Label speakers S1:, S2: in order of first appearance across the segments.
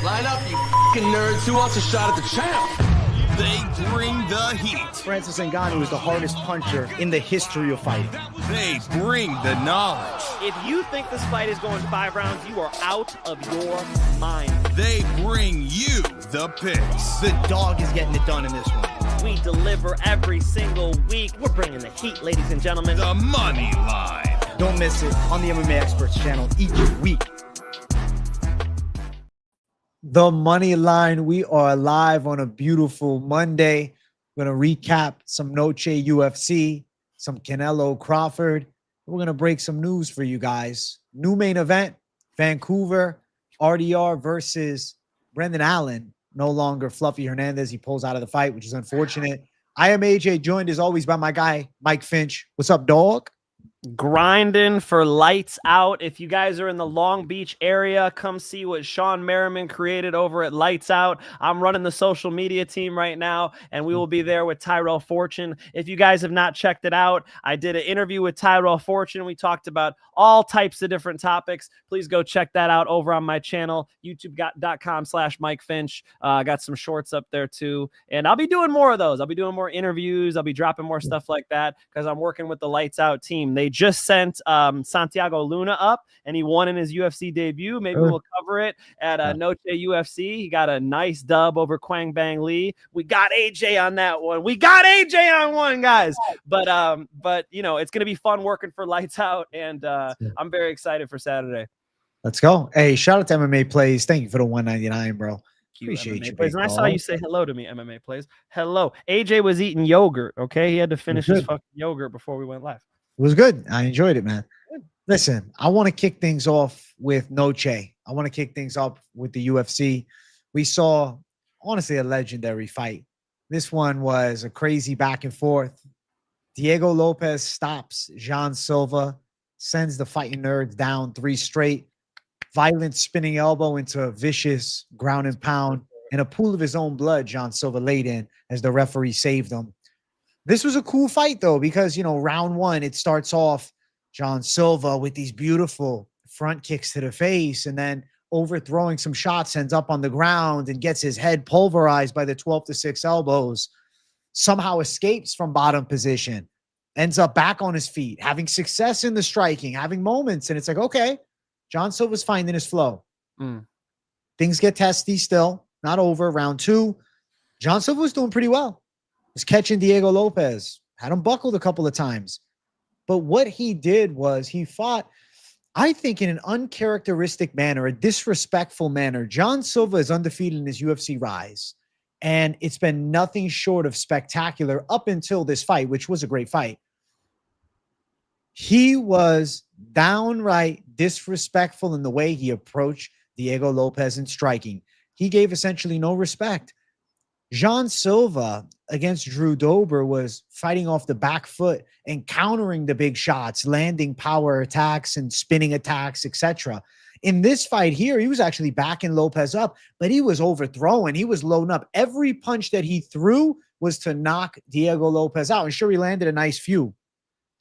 S1: Line up, you fucking nerds. Who wants a shot at the champ?
S2: They bring the heat.
S3: Francis Ngannou is the hardest puncher in the history of fighting.
S2: They bring the knowledge.
S4: If you think this fight is going 5 rounds, you are out of your mind.
S2: They bring you the picks.
S3: The dog is getting it done in this one.
S4: We deliver every single week. We're bringing the heat, ladies and gentlemen.
S2: The money line.
S3: Don't miss it on the MMA Experts channel each week.
S5: The money line. We are live on a beautiful Monday. We're going to recap some Noche UFC, some Canelo Crawford. We're going to break some news for you guys. New main event, Vancouver, RDR versus Brendan Allen. No longer Fluffy Hernandez. He pulls out of the fight, which is unfortunate. I am AJ, joined as always by my guy, Mike Finch. What's up, dog?
S4: Grinding for lights out. If you guys are in the Long Beach area, come see what Sean Merriman created over at Lights Out. I'm running the social media team right now, and we will be there with Tyrell Fortune. If you guys have not checked it out, I did an interview with Tyrell Fortune. We talked about all types of different topics. Please go check that out over on my channel, youtube.com/Mike Finch. I got some shorts up there too, and I'll be doing more of those. I'll be doing more interviews. I'll be dropping more stuff like that because I'm working with the Lights Out team. They just sent Santiago Luna up, and he won in his UFC debut. Maybe we'll cover it at Noche UFC. He got a nice dub over Quang Bang Lee. We got AJ on that one. We got AJ on one, guys. But you know, it's gonna be fun working for Lights Out, and I'm very excited for Saturday.
S5: Let's go. Hey, shout out to MMA Plays. Thank you for the $1.99, bro.
S4: Appreciate you. And I saw you say hello to me, MMA Plays. Hello. AJ was eating yogurt. Okay, he had to finish his fucking yogurt before we went live.
S5: It was good. I enjoyed it, man. Listen, I want to kick things off with Noche. I want to kick things off with the UFC. We saw, honestly, a legendary fight. This one was a crazy back and forth. Diego Lopez stops Jean Silva, sends the fighting nerds down 3 straight. Violent spinning elbow into a vicious ground and pound. And a pool of his own blood, Jean Silva laid in as the referee saved him. This was a cool fight, though, because, you know, round 1, it starts off Jean Silva with these beautiful front kicks to the face, and then overthrowing some shots, ends up on the ground and gets his head pulverized by the 12-6 elbows, somehow escapes from bottom position, ends up back on his feet, having success in the striking, having moments. And it's like, okay, Jean Silva's finding his flow. Things get testy still, not over. Round 2, Jean Silva was doing pretty well. Was catching Diego Lopez, had him buckled a couple of times. But what he did was he fought, I think, in an uncharacteristic manner, a disrespectful manner. Jean Silva is undefeated in his UFC rise, and it's been nothing short of spectacular up until this fight, which was a great fight. He was downright disrespectful in the way he approached Diego Lopez in striking. He gave essentially no respect. Jean Silva against Drew Dober was fighting off the back foot and countering the big shots, landing power attacks and spinning attacks, etc. In this fight here, he was actually backing Lopez up, but he was overthrowing. He was loading up. Every punch that he threw was to knock Diego Lopez out. And sure, he landed a nice few.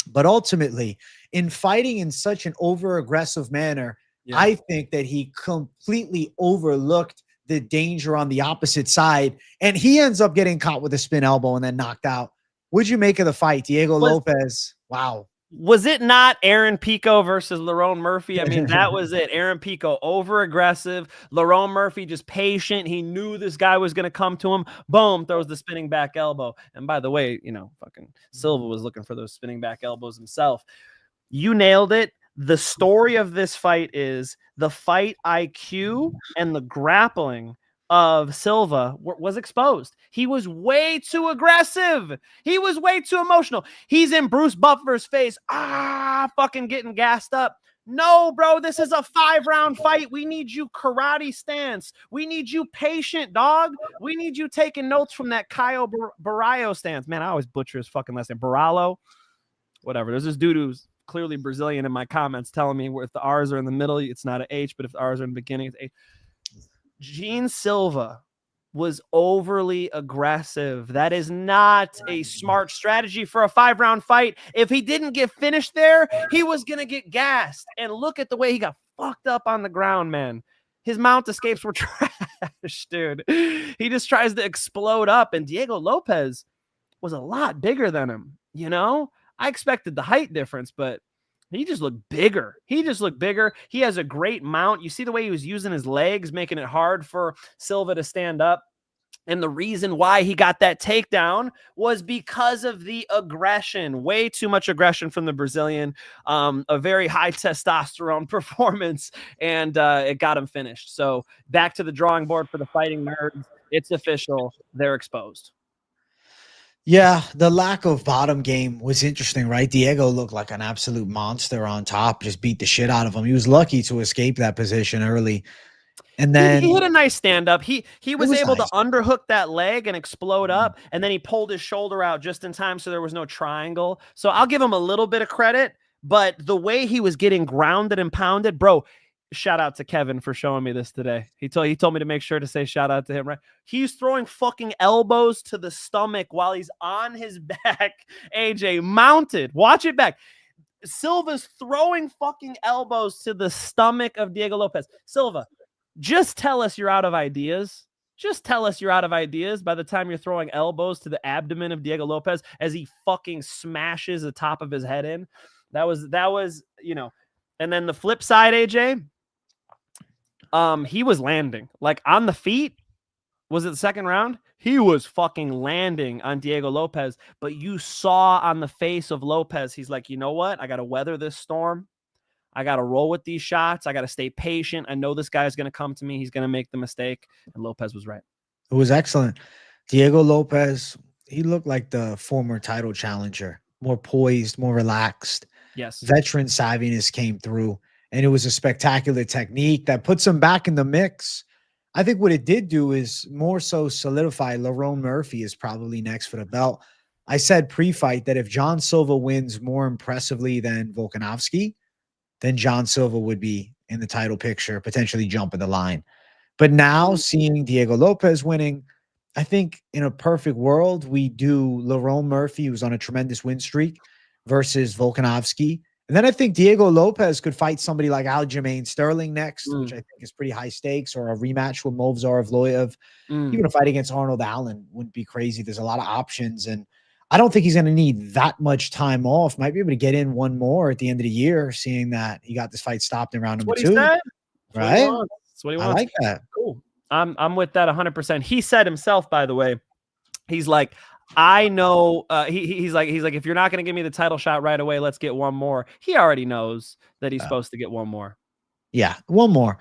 S5: But ultimately, in fighting in such an over-aggressive manner, I think that he completely overlooked the danger on the opposite side, and he ends up getting caught with a spin elbow and then knocked out. What'd you make of the fight? Diego Lopez. Wow.
S4: Was it not Aaron Pico versus Lerone Murphy? I mean, that was it. Aaron Pico over-aggressive. Lerone Murphy just patient. He knew this guy was going to come to him. Boom, throws the spinning back elbow. And by the way, you know, fucking Silva was looking for those spinning back elbows himself. You nailed it. The story of this fight is the fight IQ and the grappling of Silva was exposed. He was way too aggressive. He was way too emotional. He's in Bruce Buffer's face, fucking getting gassed up. No, bro, this is a 5-round fight. We need you karate stance. We need you patient, dog. We need you taking notes from that Caio Baralho stance. Man, I always butcher his fucking last name. Baralho? Whatever. There's this dude who's clearly Brazilian in my comments telling me where if the R's are in the middle, it's not an H, but if the R's are in the beginning, it's H. Jean Silva was overly aggressive. That is not a smart strategy for a 5-round fight. If he didn't get finished there, he was going to get gassed. And look at the way he got fucked up on the ground, man. His mount escapes were trash, dude. He just tries to explode up, and Diego Lopez was a lot bigger than him. You know, I expected the height difference, but he just looked bigger. He just looked bigger. He has a great mount. You see the way he was using his legs, making it hard for Silva to stand up. And the reason why he got that takedown was because of the aggression, way too much aggression from the Brazilian, a very high testosterone performance, and it got him finished. So back to the drawing board for the Fighting Nerds. It's official. They're exposed.
S5: Yeah, the lack of bottom game was interesting, right? Diego looked like an absolute monster on top, just beat the shit out of him. He was lucky to escape that position early. And then
S4: he hit a nice stand up. He was able
S5: nice
S4: to underhook that leg and explode up, and then he pulled his shoulder out just in time, so there was no triangle. So I'll give him a little bit of credit, but the way he was getting grounded and pounded, bro. Shout out to Kevin for showing me this today. He told me to make sure to say shout out to him, right? He's throwing fucking elbows to the stomach while he's on his back. AJ mounted. Watch it back. Silva's throwing fucking elbows to the stomach of Diego Lopez. Silva, just tell us you're out of ideas. Just tell us you're out of ideas by the time you're throwing elbows to the abdomen of Diego Lopez as he fucking smashes the top of his head in. That was, you know. And then the flip side, AJ, he was landing like on the feet. Was it the second round? He was fucking landing on Diego Lopez, but you saw on the face of Lopez, he's like, you know what? I got to weather this storm. I got to roll with these shots. I got to stay patient. I know this guy's going to come to me. He's going to make the mistake. And Lopez was right.
S5: it was excellent. Diego Lopez, he looked like the former title challenger, more poised, more relaxed.
S4: Yes.
S5: Veteran savviness came through, and it was a spectacular technique that puts him back in the mix. I think what it did do is more so solidify Lerone Murphy is probably next for the belt. I said pre-fight that if John Silva wins more impressively than Volkanovski, then John Silva would be in the title picture, potentially jumping the line. But now seeing Diego Lopez winning, I think in a perfect world, we do Lerone Murphy, who's on a tremendous win streak, versus Volkanovski. And then I think Diego Lopez could fight somebody like Aljamain Sterling next, which I think is pretty high stakes, or a rematch with Movsar Evloev. Even a fight against Arnold Allen wouldn't be crazy. There's a lot of options, and I don't think he's going to need that much time off. Might be able to get in one more at the end of the year, seeing that he got this fight stopped in round number 2.
S4: Right?
S5: That's what he wants. I like that.
S4: Cool. I'm with that 100%. He said himself, by the way, he's like, I know he's like, if you're not going to give me the title shot right away, let's get one more. He already knows that he's supposed to get one more.
S5: Yeah, one more.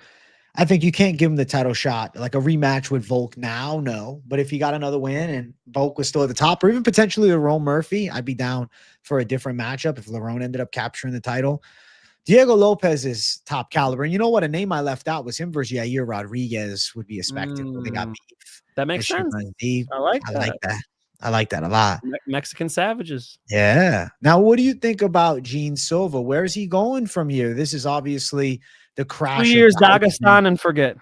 S5: I think you can't give him the title shot, like a rematch with Volk now, no. But if he got another win and Volk was still at the top, or even potentially Lerone Murphy, I'd be down for a different matchup if Lerone ended up capturing the title. Diego Lopez is top caliber. And you know what? A name I left out was him versus Yair Rodriguez would be a spectacle. They got beef.
S4: That makes sense. I like that.
S5: I like that a lot.
S4: Mexican savages.
S5: Yeah. Now, what do you think about Gene Silva? Where is he going from here? This is obviously the crash.
S4: 2 years Dagestan and forget.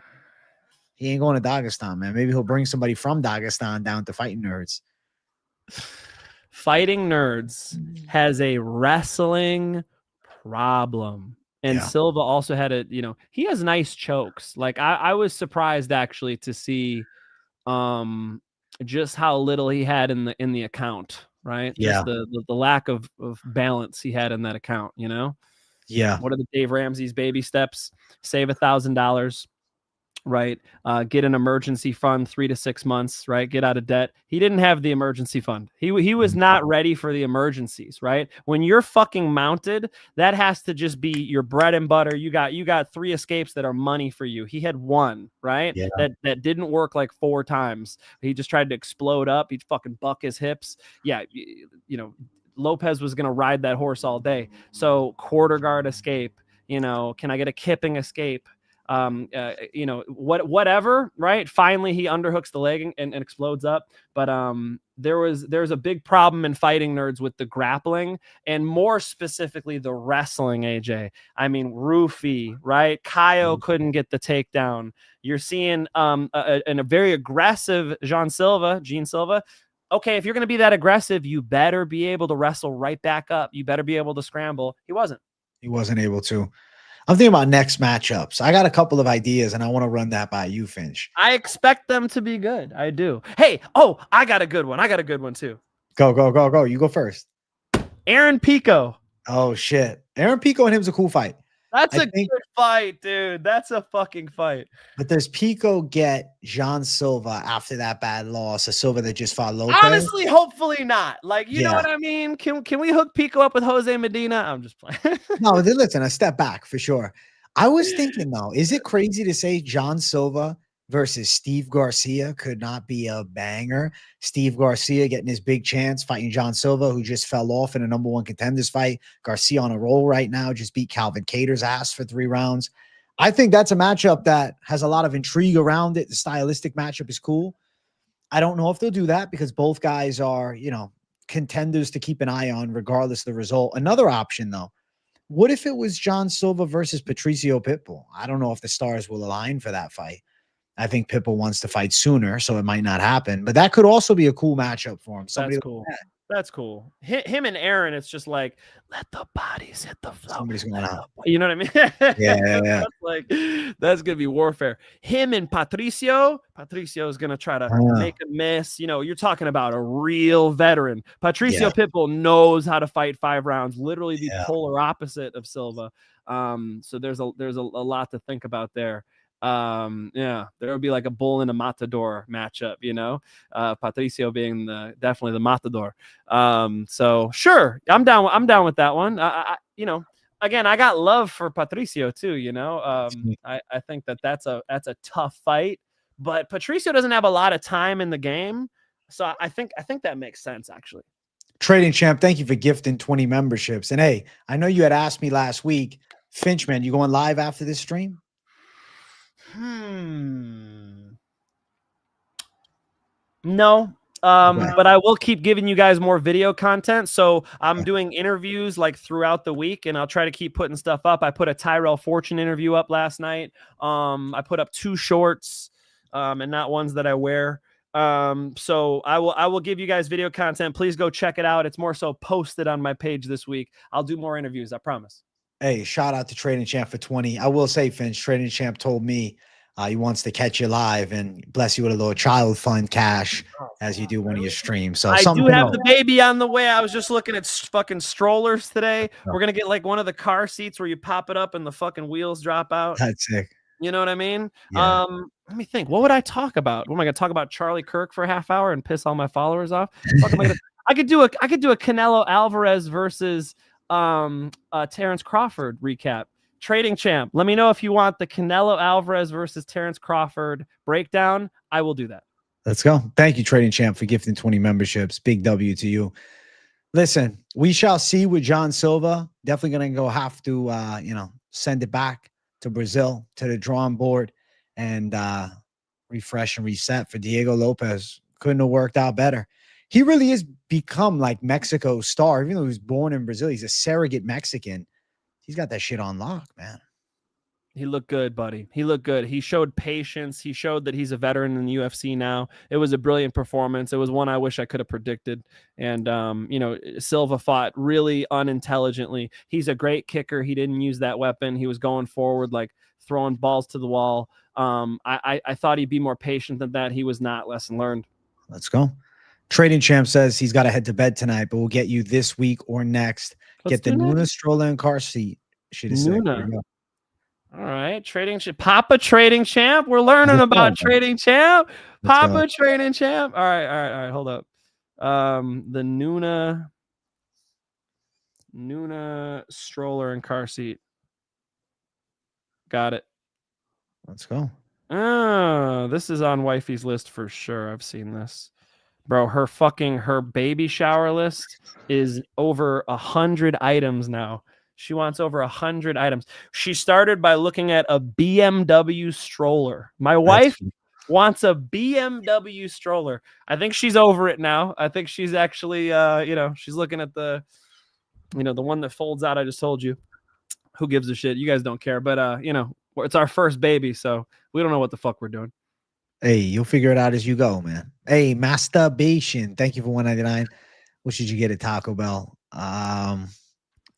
S5: He ain't going to Dagestan, man. Maybe he'll bring somebody from Dagestan down to Fighting Nerds.
S4: Fighting Nerds has a wrestling problem. And Silva also had he has nice chokes. Like I was surprised actually to see just how little he had in the account, right?
S5: Yeah.
S4: Just the lack of balance he had in that account,
S5: Yeah.
S4: What are the Dave Ramsey's baby steps? Save $1,000, right? Get an emergency fund 3 to 6 months, right? Get out of debt. He didn't have the emergency fund. He was not ready for the emergencies, right? When you're fucking mounted, that has to just be your bread and butter. You got 3 escapes that are money for you. He had 1, right?
S5: Yeah.
S4: That didn't work like 4 times. He just tried to explode up. He'd fucking buck his hips. Yeah, Lopez was going to ride that horse all day. So quarter guard escape, can I get a kipping escape? Whatever, right? Finally, he underhooks the leg and explodes up. But there's a big problem in Fighting Nerds with the grappling, and more specifically the wrestling, AJ. I mean, Rufy, right? Kaio couldn't get the takedown. You're seeing a very aggressive Gene Silva. Okay, if you're going to be that aggressive, you better be able to wrestle right back up. You better be able to scramble. He wasn't.
S5: He wasn't able to. I'm thinking about next matchups. I got a couple of ideas, and I want to run that by you, Finch.
S4: I expect them to be good. I do. Hey, oh, I got a good one. I got a good one too.
S5: Go, go, go, go. You go first.
S4: Aaron Pico.
S5: Oh, shit. Aaron Pico and him's a cool fight.
S4: That's a good fight, dude. That's a fucking fight.
S5: But does Pico get Jean Silva after that bad loss? A Silva that just fought Lopez?
S4: Honestly, hopefully not. Like, you know what I mean? Can we hook Pico up with Jose Medina? I'm just playing.
S5: No, listen, a step back for sure. I was thinking, though, is it crazy to say Jean Silva versus Steve Garcia could not be a banger? Steve Garcia getting his big chance, fighting Jean Silva, who just fell off in a #1 Contenders fight. Garcia on a roll right now, just beat Calvin Kattar's ass for 3 rounds. I think that's a matchup that has a lot of intrigue around it. The stylistic matchup is cool. I don't know if they'll do that because both guys are, contenders to keep an eye on regardless of the result. Another option, though, what if it was John Silva versus Patricio Pitbull? I don't know if the stars will align for that fight. I think Pitbull wants to fight sooner, so it might not happen. But that could also be a cool matchup for him.
S4: That's cool. That's cool. Him and Aaron, it's just like, let the bodies hit the floor.
S5: Somebody's going out.
S4: You know what I mean?
S5: Yeah.
S4: That's going to be warfare. Him and Patricio is going to try to make a miss. You're talking about a real veteran. Patricio Pitbull knows how to fight 5 rounds, literally the polar opposite of Silva. So there's a lot to think about there. There would be like a bull and a matador matchup, Patricio being definitely the matador. So sure, I'm down with that one. Again, I got love for Patricio too, I think that's a tough fight, but Patricio doesn't have a lot of time in the game, so I think that makes sense actually.
S5: Trading Champ, thank you for gifting 20 memberships. And hey, I know you had asked me last week, Finch, man, you going live after this stream?
S4: No. But I will keep giving you guys more video content. So I'm doing interviews like throughout the week, and I'll try to keep putting stuff up. I put a Tyrell Fortune interview up last night. I put up 2 shorts, and not ones that I wear. So I will give you guys video content. Please go check it out. It's more so posted on my page this week. I'll do more interviews, I promise.
S5: Hey, shout out to Trading Champ for 20. I will say, Finch, Trading Champ told me he wants to catch you live and bless you with a little child fund cash as you do one of your streams. So
S4: I do have the baby on the way. I was just looking at fucking strollers today. We're going to get like one of the car seats where you pop it up and the fucking wheels drop out.
S5: That's sick.
S4: You know what I mean?
S5: Yeah.
S4: Let me think. What would I talk about? What am I going to talk about? Charlie Kirk for a half hour and piss all my followers off? I could do a Canelo Alvarez versus Terrence Crawford recap. Trading Champ, let me know if you want the Canelo Alvarez versus Terrence Crawford breakdown. I will do that.
S5: Let's go. Thank you, Trading Champ, for gifting 20 memberships. Big W to you. Listen, we shall see with John Silva. Definitely going to have to, send it back to Brazil, to the drawing board, and refresh and reset for Diego Lopez. Couldn't have worked out better. He really has become like Mexico's star. Even though he was born in Brazil, he's a surrogate Mexican. He's got that shit on lock, man.
S4: He looked good, buddy. He looked good. He showed patience. He showed that he's a veteran in the UFC now. It was a brilliant performance. It was one I wish I could have predicted. And, Silva fought really unintelligently. He's a great kicker. He didn't use that weapon. He was going forward, like throwing balls to the wall. I thought he'd be more patient than that. He was not. Lesson learned.
S5: Let's go. Trading Champ says he's got to head to bed tonight, but we'll get you this week or next. Get the Nuna stroller and car seat.
S4: All right, Papa Trading Champ. We're learning about Trading Champ. Papa Trading Champ. All right. Hold up. The Nuna stroller and car seat. Got it.
S5: Let's go.
S4: This is on wifey's list for sure. I've seen this. Bro, her baby shower list is over 100 items now. She wants over 100 items. She started by looking at a BMW stroller. My wife wants a BMW stroller. I think she's over it now. I think she's actually, she's looking at the one that folds out. I just told you. Who gives a shit? You guys don't care. But, it's our first baby, so we don't know what the fuck we're doing.
S5: Hey, you'll figure it out as you go, man. Hey, masturbation. Thank you for $1.99. What should you get at Taco Bell?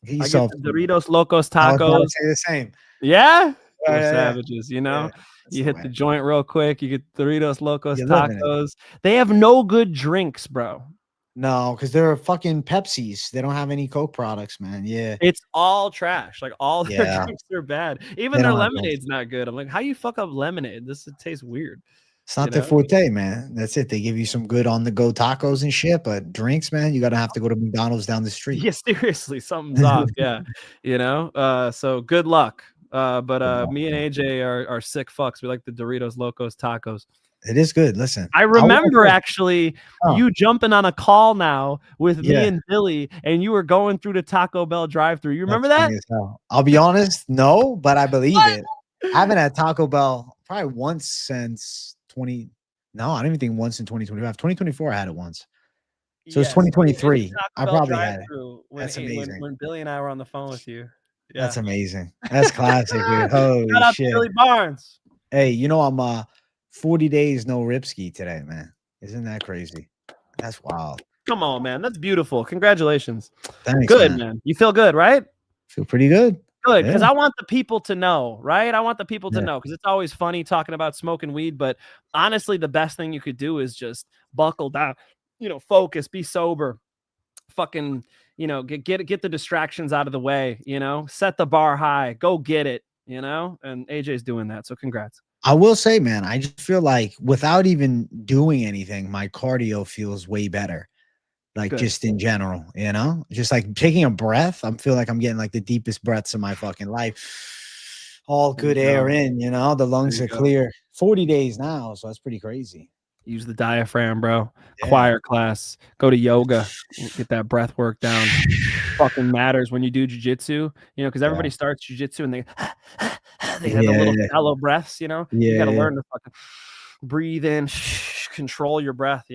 S5: Get yourself
S4: Doritos Locos Tacos.
S5: I say the same.
S4: Yeah, we're
S5: Yeah.
S4: savages. You know,
S5: That's
S4: you
S5: the
S4: hit
S5: way.
S4: the joint real quick. You get Doritos Locos
S5: You're living it.
S4: Tacos. They have no good drinks, bro.
S5: No, because they're fucking Pepsis. They don't have any Coke products, man. Yeah.
S4: It's all trash. Like all their
S5: Yeah.
S4: drinks are bad. Even
S5: They
S4: their
S5: don't have those.
S4: lemonade's not good. I'm like, how you fuck up lemonade? This tastes weird.
S5: It's not
S4: You
S5: their
S4: know?
S5: forte, man. That's it. They give you some good on the go tacos and shit, but drinks, man, you gotta have to go to McDonald's down the street.
S4: Yeah, seriously, something's off. Yeah, you know. So good luck. But me and AJ are sick fucks. We like the Doritos Locos Tacos.
S5: It is good. Listen,
S4: I remember actually
S5: Oh.
S4: you jumping on a call now with me
S5: Yeah.
S4: and Billy, and you were going through the Taco Bell drive-through. You remember
S5: That's
S4: that?
S5: funny as hell. I'll be honest, no, but I believe it. I haven't had Taco Bell probably once since 20. No, I don't even think once in 2025. 2024, I had it once. So it's
S4: Yes,
S5: 2023.
S4: Taco
S5: I
S4: Bell
S5: probably had it.
S4: drive-through
S5: That's amazing.
S4: When Billy and I were on the phone with you. Yeah.
S5: That's amazing. That's classic, dude. Holy
S4: Shout out
S5: shit.
S4: to Billy Barnes.
S5: Hey, you know I'm 40 days no ripski today, man. Isn't that crazy? That's wild.
S4: Come on, man. That's beautiful. Congratulations.
S5: Thanks,
S4: Good,
S5: man.
S4: man. You feel good, right?
S5: Feel pretty good.
S4: Good, because
S5: Yeah.
S4: I want the people to know, right? I want the people to
S5: Yeah.
S4: know, because it's always funny talking about smoking weed, but honestly, the best thing you could do is just buckle down, focus, be sober, fucking, get the distractions out of the way, set the bar high, go get it, and AJ's doing that. So congrats.
S5: I will say, man, I just feel like without even doing anything, my cardio feels way better. Like
S4: Good.
S5: just in general, just like taking a breath. I feel like I'm getting like the deepest breaths of my fucking life. All
S4: There you
S5: good air
S4: go.
S5: in, the lungs
S4: There
S5: are
S4: you go.
S5: clear. 40 days now, so that's pretty crazy.
S4: Use the diaphragm, bro.
S5: Yeah.
S4: Choir class. Go to yoga. Get that breath work down. Fucking matters when you do jujitsu, because everybody starts jujitsu and they have the little shallow breaths, You got to learn to fucking breathe in, control your breath,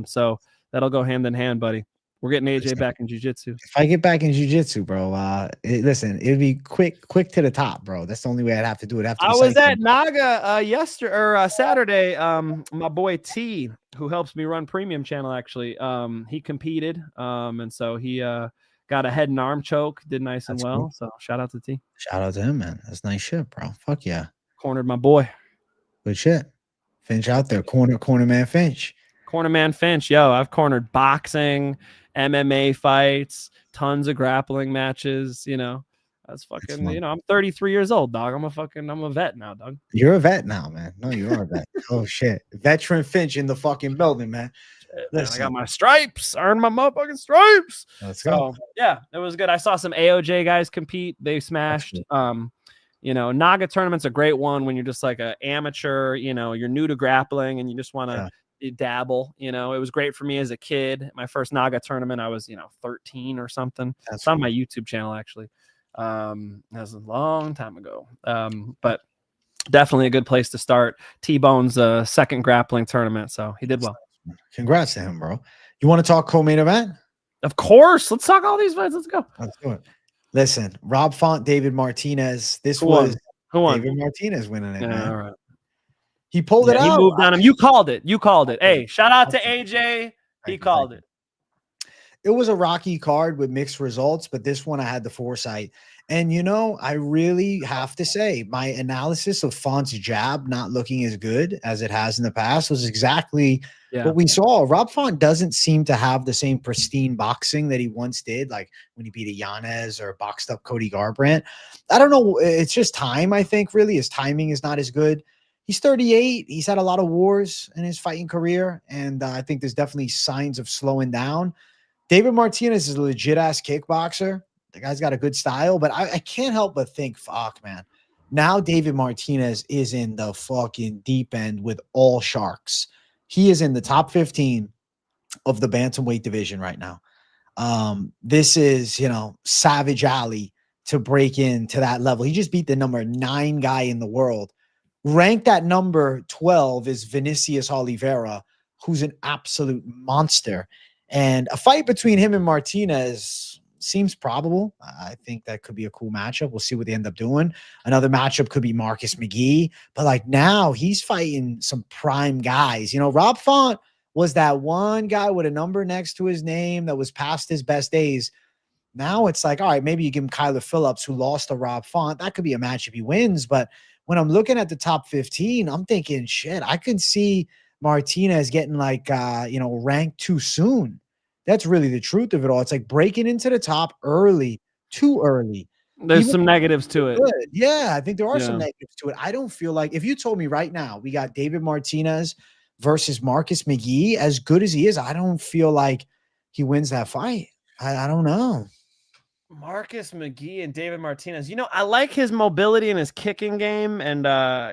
S4: So that'll go hand in hand, buddy. We're getting AJ back in jujitsu.
S5: If I get back in jujitsu, bro, listen, it'd be quick to the top, bro. That's the only way I'd have to do it.
S4: I was at Naga Saturday. My boy T, who helps me run Premium Channel, actually, he competed, and so he got a head and arm choke, did nice and well.
S5: Cool.
S4: So shout out to T.
S5: Shout out to him, man. That's nice shit, bro. Fuck yeah.
S4: Cornered my boy.
S5: Good shit. Finch out there, corner man Finch.
S4: Corner man Finch, yo, I've cornered boxing, MMA fights, tons of grappling matches. That's fucking. I'm 33 years old, dog. I'm a vet now, dog.
S5: You're a vet now, man. No, you are a vet. Oh shit, veteran Finch in the fucking building, man.
S4: Man, I got my stripes. Earned my motherfucking stripes.
S5: Let's go.
S4: So, yeah, it was good. I saw some AOJ guys compete. They smashed. Naga tournament's a great one when you're just like an amateur. You're new to grappling and you just want to. Dabble, it was great for me as a kid. My first Naga tournament, I was 13 or something. It's on my YouTube channel, actually. That was a long time ago, but definitely a good place to start. T-Bone's second grappling tournament, so he did well.
S5: Congrats to him, bro. You want to talk co-main event?
S4: Of course. Let's talk all these fights. Let's go.
S5: Let's do it. Listen, Rob Font, David Martinez.
S4: Who won?
S5: David Martinez winning it, man.
S4: All right.
S5: He pulled it out.
S4: He moved on him. You called it. Hey, shout out to AJ. He called it.
S5: It was a rocky card with mixed results, but this one I had the foresight. And, I really have to say my analysis of Font's jab not looking as good as it has in the past was exactly what we saw. Rob Font doesn't seem to have the same pristine boxing that he once did, like when he beat a Yanez or boxed up Cody Garbrandt. I don't know. It's just time, I think, really. His timing is not as good. He's 38. He's had a lot of wars in his fighting career, and I think there's definitely signs of slowing down. David Martinez is a legit-ass kickboxer. The guy's got a good style, but I can't help but think, fuck, man. Now David Martinez is in the fucking deep end with all sharks. He is in the top 15 of the bantamweight division right now. This is, Savage Alley to break into that level. He just beat the number 9 guy in the world. Ranked at number 12 is Vinicius Oliveira, who's an absolute monster. And a fight between him and Martinez seems probable. I think that could be a cool matchup. We'll see what they end up doing. Another matchup could be Marcus McGee. But like now he's fighting some prime guys. Rob Font was that one guy with a number next to his name that was past his best days. Now it's like, all right, maybe you give him Kyler Phillips, who lost to Rob Font. That could be a match if he wins. But when I'm looking at the top 15, I'm thinking, shit, I can see Martinez getting like, ranked too soon. That's really the truth of it all. It's like breaking into the top early, too early.
S4: There's
S5: Even
S4: some negatives to it.
S5: good. Yeah, I think there are some
S4: Yeah.
S5: negatives to it. I don't feel like if you told me right now we got David Martinez versus Marcus McGee, as good as he is, I don't feel like he wins that fight. I don't know.
S4: Marcus McGee and David Martinez. I like his mobility and his kicking game, and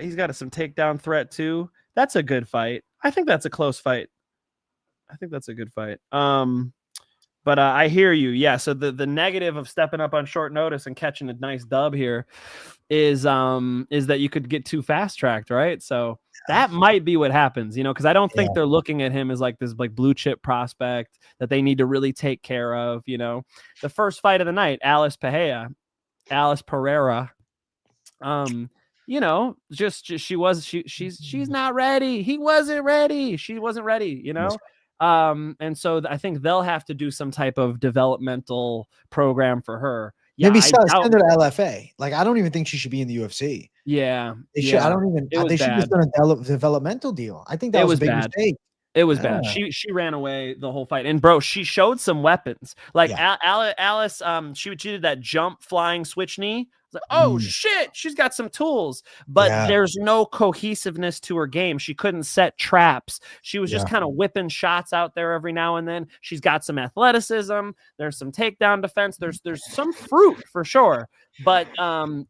S4: he's got some takedown threat too. That's a good fight. I think that's a close fight. I think that's a good fight. But I hear you. Yeah. So the negative of stepping up on short notice and catching a nice dub here is that you could get too fast tracked, right? So that might be what happens, because I don't think they're looking at him as like this like blue chip prospect that they need to really take care of. The first fight of the night, Alice Pereira. She's not ready. He wasn't ready. She wasn't ready. And so I think they'll have to do some type of developmental program for her. Yeah,
S5: Maybe send her to LFA. Like, I don't even think she should be in the UFC.
S4: Yeah,
S5: they should. I don't even. They should just done a developmental deal. I think that was a big mistake.
S4: It was bad. She ran away the whole fight, and bro, she showed some weapons. Like Alice, she did that jump flying switch knee. Like, oh shit, she's got some tools, but there's no cohesiveness to her game. She couldn't set traps. She was just kind of whipping shots out there every now and then. She's got some athleticism. There's some takedown defense. There's some fruit for sure, but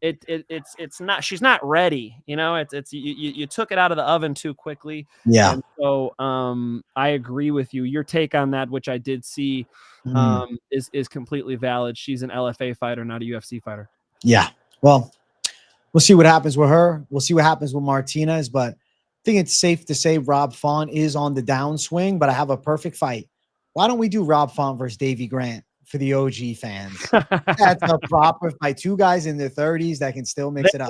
S4: it's not. She's not ready. You took it out of the oven too quickly. Yeah. And so I agree with you. Your take on that, which I did see, is completely valid. She's an LFA fighter, not a UFC fighter.
S5: Yeah. Well, we'll see what happens with her. We'll see what happens with Martinez, but I think it's safe to say Rob Font is on the downswing, but I have a perfect fight. Why don't we do Rob Font versus Davey Grant for the OG fans? That's a proper fight. Two guys in their 30s that can still mix it up.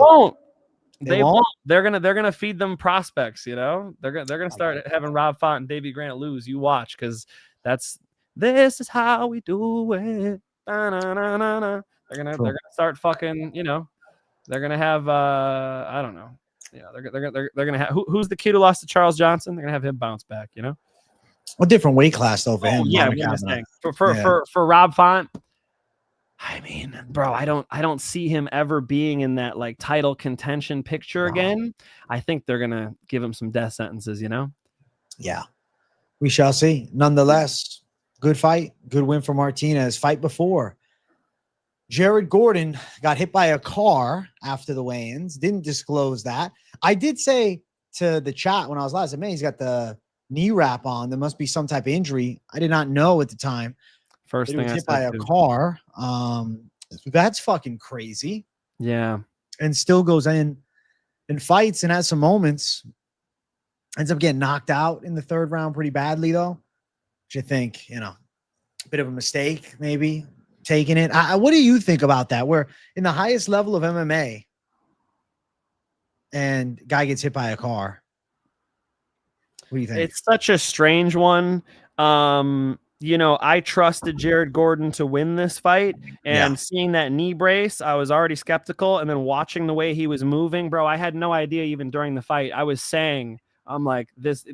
S5: They won't.
S4: They're gonna feed them prospects, They're gonna start having Rob Font and Davey Grant lose. You watch, because this is how we do it. Na-na-na-na-na. They're gonna start fucking, they're gonna have I don't know. Yeah, they're gonna have who's the kid who lost to Charles Johnson? They're gonna have him bounce back,
S5: A different weight class though for him.
S4: Yeah, for Rob Font. I mean, bro, I don't see him ever being in that like title contention picture again. I think they're gonna give him some death sentences,
S5: Yeah. We shall see. Nonetheless, good fight, good win for Martinez. Fight before. Jared Gordon got hit by a car after the weigh-ins. Didn't disclose that. I did say to the chat when I was last, man, he's got the knee wrap on. There must be some type of injury. I did not know at the time.
S4: First thing I
S5: hit by a car. That's fucking crazy.
S4: Yeah.
S5: And still goes in and fights and has some moments. Ends up getting knocked out in the third round pretty badly though. Which I think, a bit of a mistake maybe. Taking it. What do you think about that? We're in the highest level of MMA and guy gets hit by a car. What do you think?
S4: It's such a strange one. I trusted Jared Gordon to win this fight, and seeing that knee brace, I was already skeptical. And then watching the way he was moving, bro, I had no idea even during the fight. I was saying, I'm like,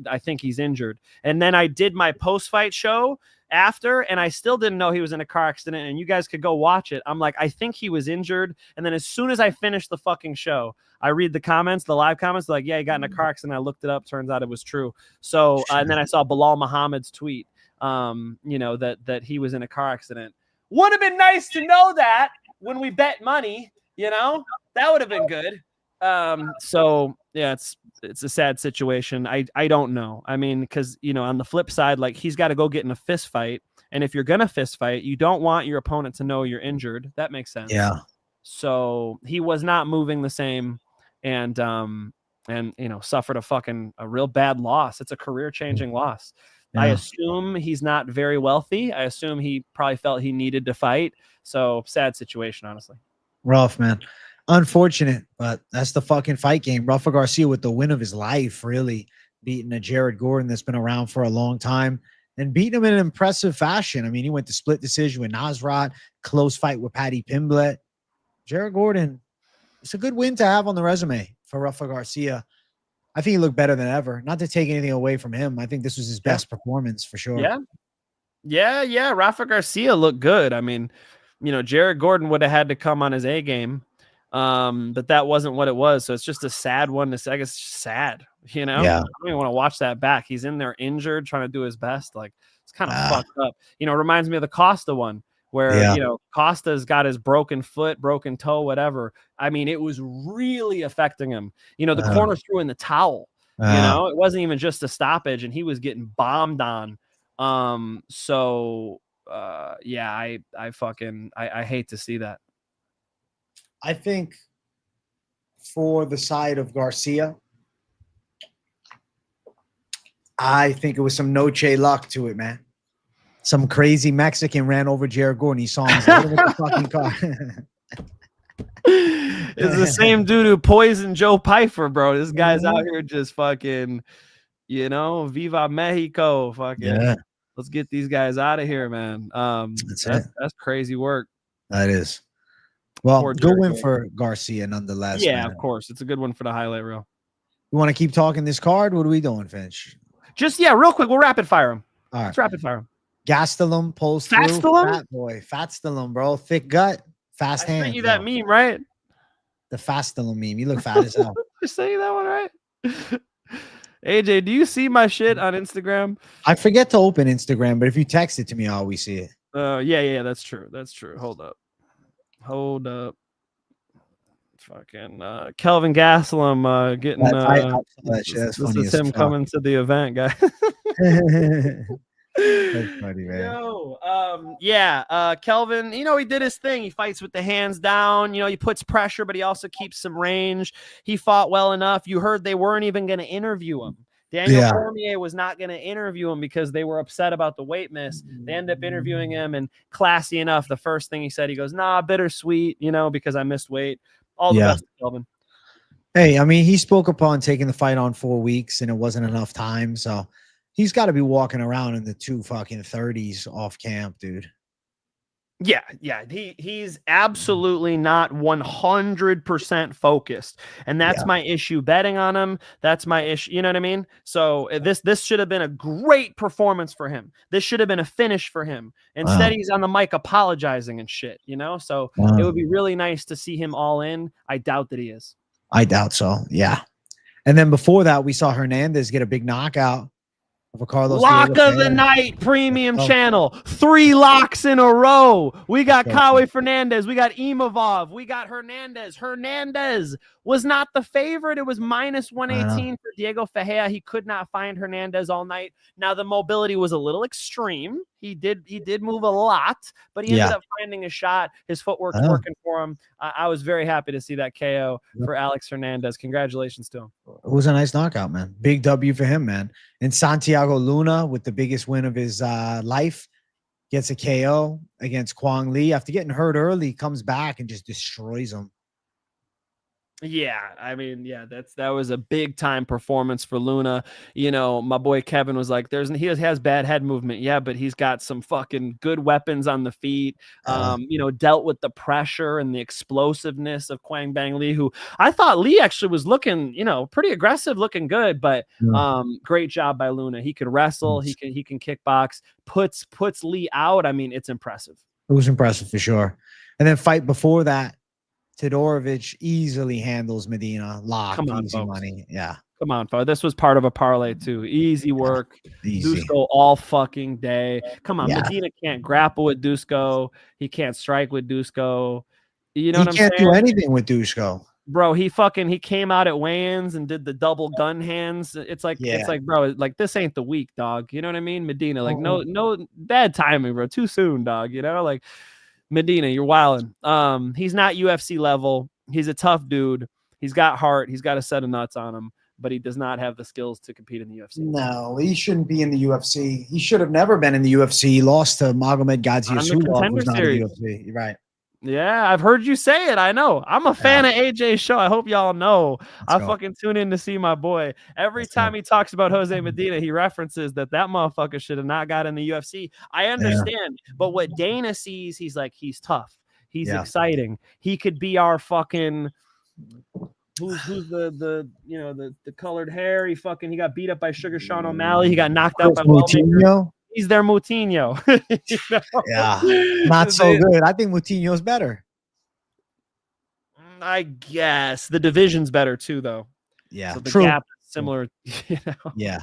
S4: I think he's injured. And then I did my post-fight show after, and I still didn't know he was in a car accident, and you guys could go watch it. I'm like, I think he was injured. And then as soon as I finished the fucking show, I read the comments, the live comments, like, yeah, he got in a car accident. I looked it up. Turns out it was true. So, and then I saw Bilal Muhammad's tweet, that he was in a car accident. Would have been nice to know that when we bet money, that would have been good. So yeah, it's a sad situation. I don't know. I mean, because on the flip side, like he's got to go get in a fist fight, and if you're gonna fist fight, you don't want your opponent to know you're injured. That makes sense.
S5: Yeah.
S4: So he was not moving the same, and suffered a real bad loss. It's a career-changing loss. Yeah. I assume he's not very wealthy. I assume he probably felt he needed to fight. So sad situation, honestly.
S5: Rough, man. Unfortunate, but that's the fucking fight game. Rafa Garcia with the win of his life, really beating a Jared Gordon that's been around for a long time. and beating him in an impressive fashion. I mean, he went to split decision with Nasrat, close fight with Paddy Pimblett. Jared Gordon, it's a good win to have on the resume for Rafa Garcia. I think he looked better than ever. Not to take anything away from him. I think this was his best performance for sure.
S4: Yeah. Rafa Garcia looked good. I mean, Jared Gordon would have had to come on his A game. But that wasn't what it was. So it's just a sad one to say. I guess it's just sad,
S5: Yeah.
S4: I don't even want to watch that back. He's in there injured, trying to do his best. Like, it's kind of fucked up. It reminds me of the Costa one where, Costa's got his broken foot, broken toe, whatever. I mean, it was really affecting him. The corner threw in the towel, it wasn't even just a stoppage, and he was getting bombed on. I hate to see that.
S5: I think for the side of Garcia, I think it was some Noche luck to it, man. Some crazy Mexican ran over Jared Gordon. He saw him with the fucking car.
S4: It's the same dude who poisoned Joe Pyfer, bro. This guy's out here just fucking, Viva Mexico. Fucking, let's get these guys out of here, man. That's crazy work.
S5: That is. Well, good win for Garcia nonetheless.
S4: Yeah,
S5: man.
S4: Of course. It's a good one for the highlight reel.
S5: You want to keep talking this card? What are we doing, Finch?
S4: Just, real quick. We'll rapid fire him.
S5: All right.
S4: Let's rapid fire him.
S5: Gastelum pulls through. Fat boy. Fatstelum, bro. Thick gut. Fast hands. I
S4: sent you that meme, right?
S5: The Fastelum meme. You look fat as hell.
S4: You're saying that one, right? AJ, do you see my shit on Instagram?
S5: I forget to open Instagram, but if you text it to me, I always see it.
S4: Yeah, that's true. Hold up. Fucking Kelvin Gastelum getting this is him coming to the event, guys.
S5: That's funny, man.
S4: Kelvin, he did his thing. He fights with the hands down. He puts pressure, but he also keeps some range. He fought well enough. You heard they weren't even going to interview him. Daniel Cormier was not going to interview him because they were upset about the weight miss. They ended up interviewing him, and classy enough, the first thing he said, he goes, "Nah, bittersweet, because I missed weight." All the best, Kelvin.
S5: Hey, I mean, he spoke upon taking the fight on 4 weeks, and it wasn't enough time, so he's got to be walking around in the 230s off camp, dude.
S4: Yeah. He's absolutely not 100% focused. And that's my issue betting on him. That's my issue. You know what I mean? So this should have been a great performance for him. This should have been a finish for him. Instead, he's on the mic apologizing and shit, So it would be really nice to see him all in. I doubt that he is.
S5: I doubt so. Yeah. And then before that, we saw Hernandez get a big knockout.
S4: Lock of the night, premium channel. 3 locks in a row. We got Kawe Fernandez. We got Imavov. We got Hernandez. Hernandez was not the favorite. It was -118 for Diego Ferreira. He could not find Hernandez all night. Now, the mobility was a little extreme. He did move a lot, but he ended up finding a shot. His footwork's working for him. I was very happy to see that KO for Alex Hernandez. Congratulations to him.
S5: It was a nice knockout, man. Big W for him, man. And Santiago Luna, with the biggest win of his life, gets a KO against Kwang Lee. After getting hurt early, comes back and just destroys him.
S4: Yeah, I mean, that was a big time performance for Luna. My boy Kevin was like, he has bad head movement, but he's got some fucking good weapons on the feet. Dealt with the pressure and the explosiveness of Kwang Bang Lee, who I thought Lee actually was looking, pretty aggressive, looking good, but great job by Luna. He could wrestle, he can kickbox, puts Lee out. I mean, it's impressive.
S5: It was impressive for sure. And then fight before that, Todorovic easily handles Medina. Lock, easy money. Yeah.
S4: Come on, folks. This was part of a parlay too. Easy work.
S5: Easy.
S4: Dusko all fucking day. Come on. Medina can't grapple with Dusko. He can't strike with Dusko. You know what I'm saying?
S5: He can't do anything with Dusko.
S4: Bro, he came out at weigh-ins and did the double gun hands. It's like, bro, like this ain't the week, dog. You know what I mean? Medina, like no bad timing, bro. Too soon, dog. Like Medina, you're wilding. He's not UFC level. He's a tough dude. He's got heart. He's got a set of nuts on him, but he does not have the skills to compete in the UFC.
S5: No, he shouldn't be in the UFC. He should have never been in the UFC. He lost to Magomed Gadzhiev.
S4: Contender
S5: was not
S4: series.
S5: in the UFC. You're right.
S4: Yeah, I've heard you say it. I know. I'm a fan of AJ's show. I hope y'all know. I
S5: go.
S4: fucking tune in to see my boy. Every
S5: Let's
S4: time
S5: go.
S4: he talks about Jose Medina, he references that motherfucker should have not got in the UFC. I understand, but what Dana sees, he's like, he's tough. He's exciting. He could be our fucking who's the colored hair. He got beat up by Sugar Sean O'Malley. He got knocked out by
S5: Moutinho.
S4: He's their Moutinho.
S5: Yeah, not so good. I think Moutinho's better.
S4: I guess the division's better too, though.
S5: Yeah,
S4: so the
S5: true.
S4: gap is similar. Yeah.